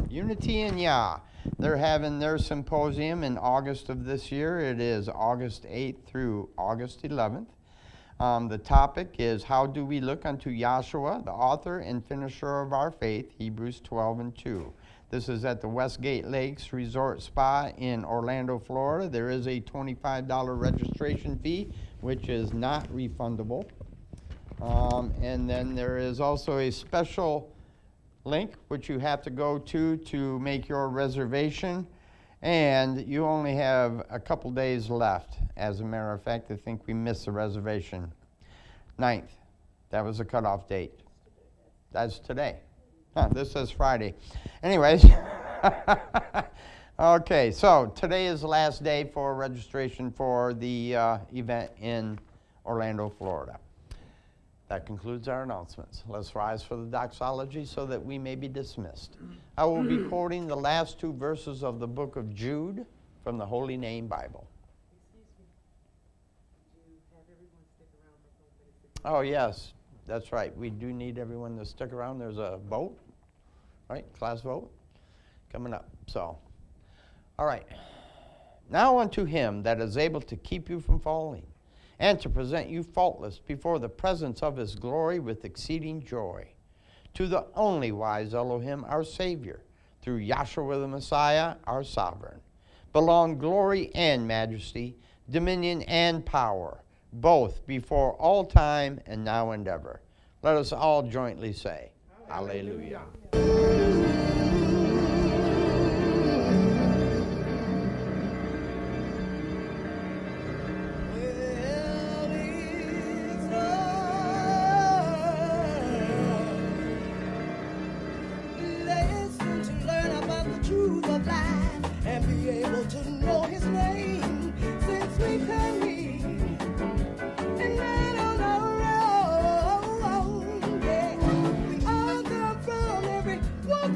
Unity in Yah. They're having their symposium in August of this year. It is August 8th through August 11th. The topic is, how do we look unto Yahshua, the author and finisher of our faith, Hebrews 12:2. This is at the Westgate Lakes Resort Spa in Orlando, Florida. There is a $25 registration fee, which is not refundable. And then there is also a special link which you have to go to make your reservation, and you only have a couple days left. As a matter of fact, I think we missed the reservation. 9th, that was the cutoff date. That's today. This says Friday. Anyways, okay, so today is the last day for registration for the event in Orlando, Florida. That concludes our announcements. Let's rise for the doxology so that we may be dismissed. I will be quoting the last two verses of the book of Jude from the Holy Name Bible. Oh, yes, that's right. We do need everyone to stick around. There's a vote, right? Class vote coming up. So, all right. Now unto him that is able to keep you from falling, and to present you faultless before the presence of his glory with exceeding joy. To the only wise Elohim, our Savior, through Yosua the Messiah, our sovereign, belong glory and majesty, dominion and power, both before all time and now and ever. Let us all jointly say, Alleluia. Listen to learn about the truth of life and be able to know his name since we come here and right on our own. Yeah. We all come from every walk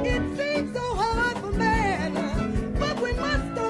It seems so hard for man, but we must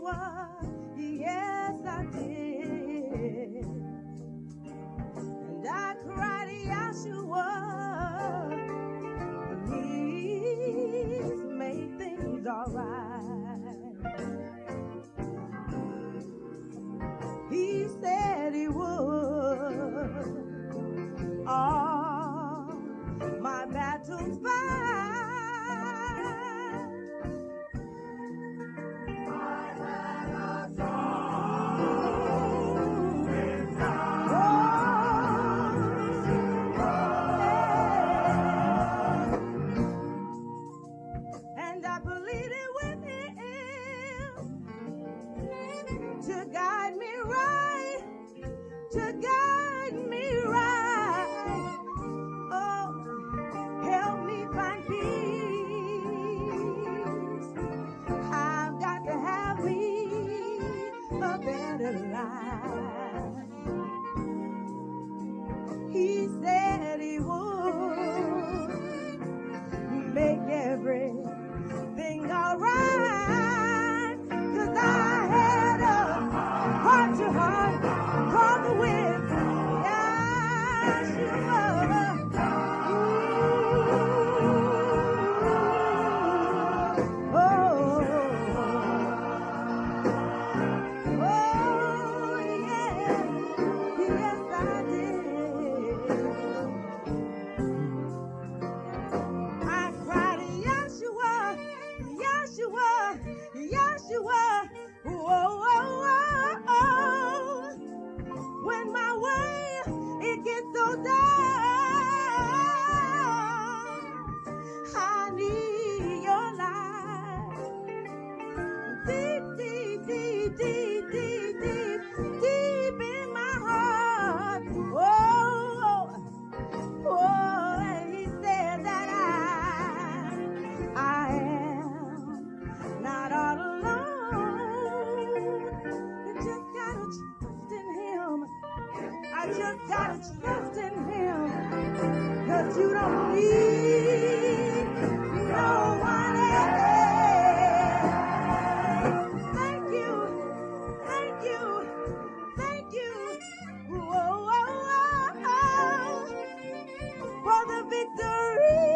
Yeshua, yes I did. And I cried, Yeshua, please make things alright. He said he would. All my battles fight. And I pleaded with him to guide me right, to guide me right. Oh, help me find peace. I've got to have me a better life. He said he would make everything alright. 'Cause I had a heart-to-heart talk with Yeshua. Oh, yeah, yes I did. I cried, Yeshua, Yeshua, Yeshua. Whoa, whoa, whoa. When my way it gets so dark, I need your light. Deep, deep, deep, deep, deep, deep, deep in my heart. Oh, oh, and he said that I am not all alone. You just gotta trust in him. I just gotta trust in him. 'Cause you don't need no one else. Thank you, thank you, thank you. Whoa, whoa, whoa, for the victory.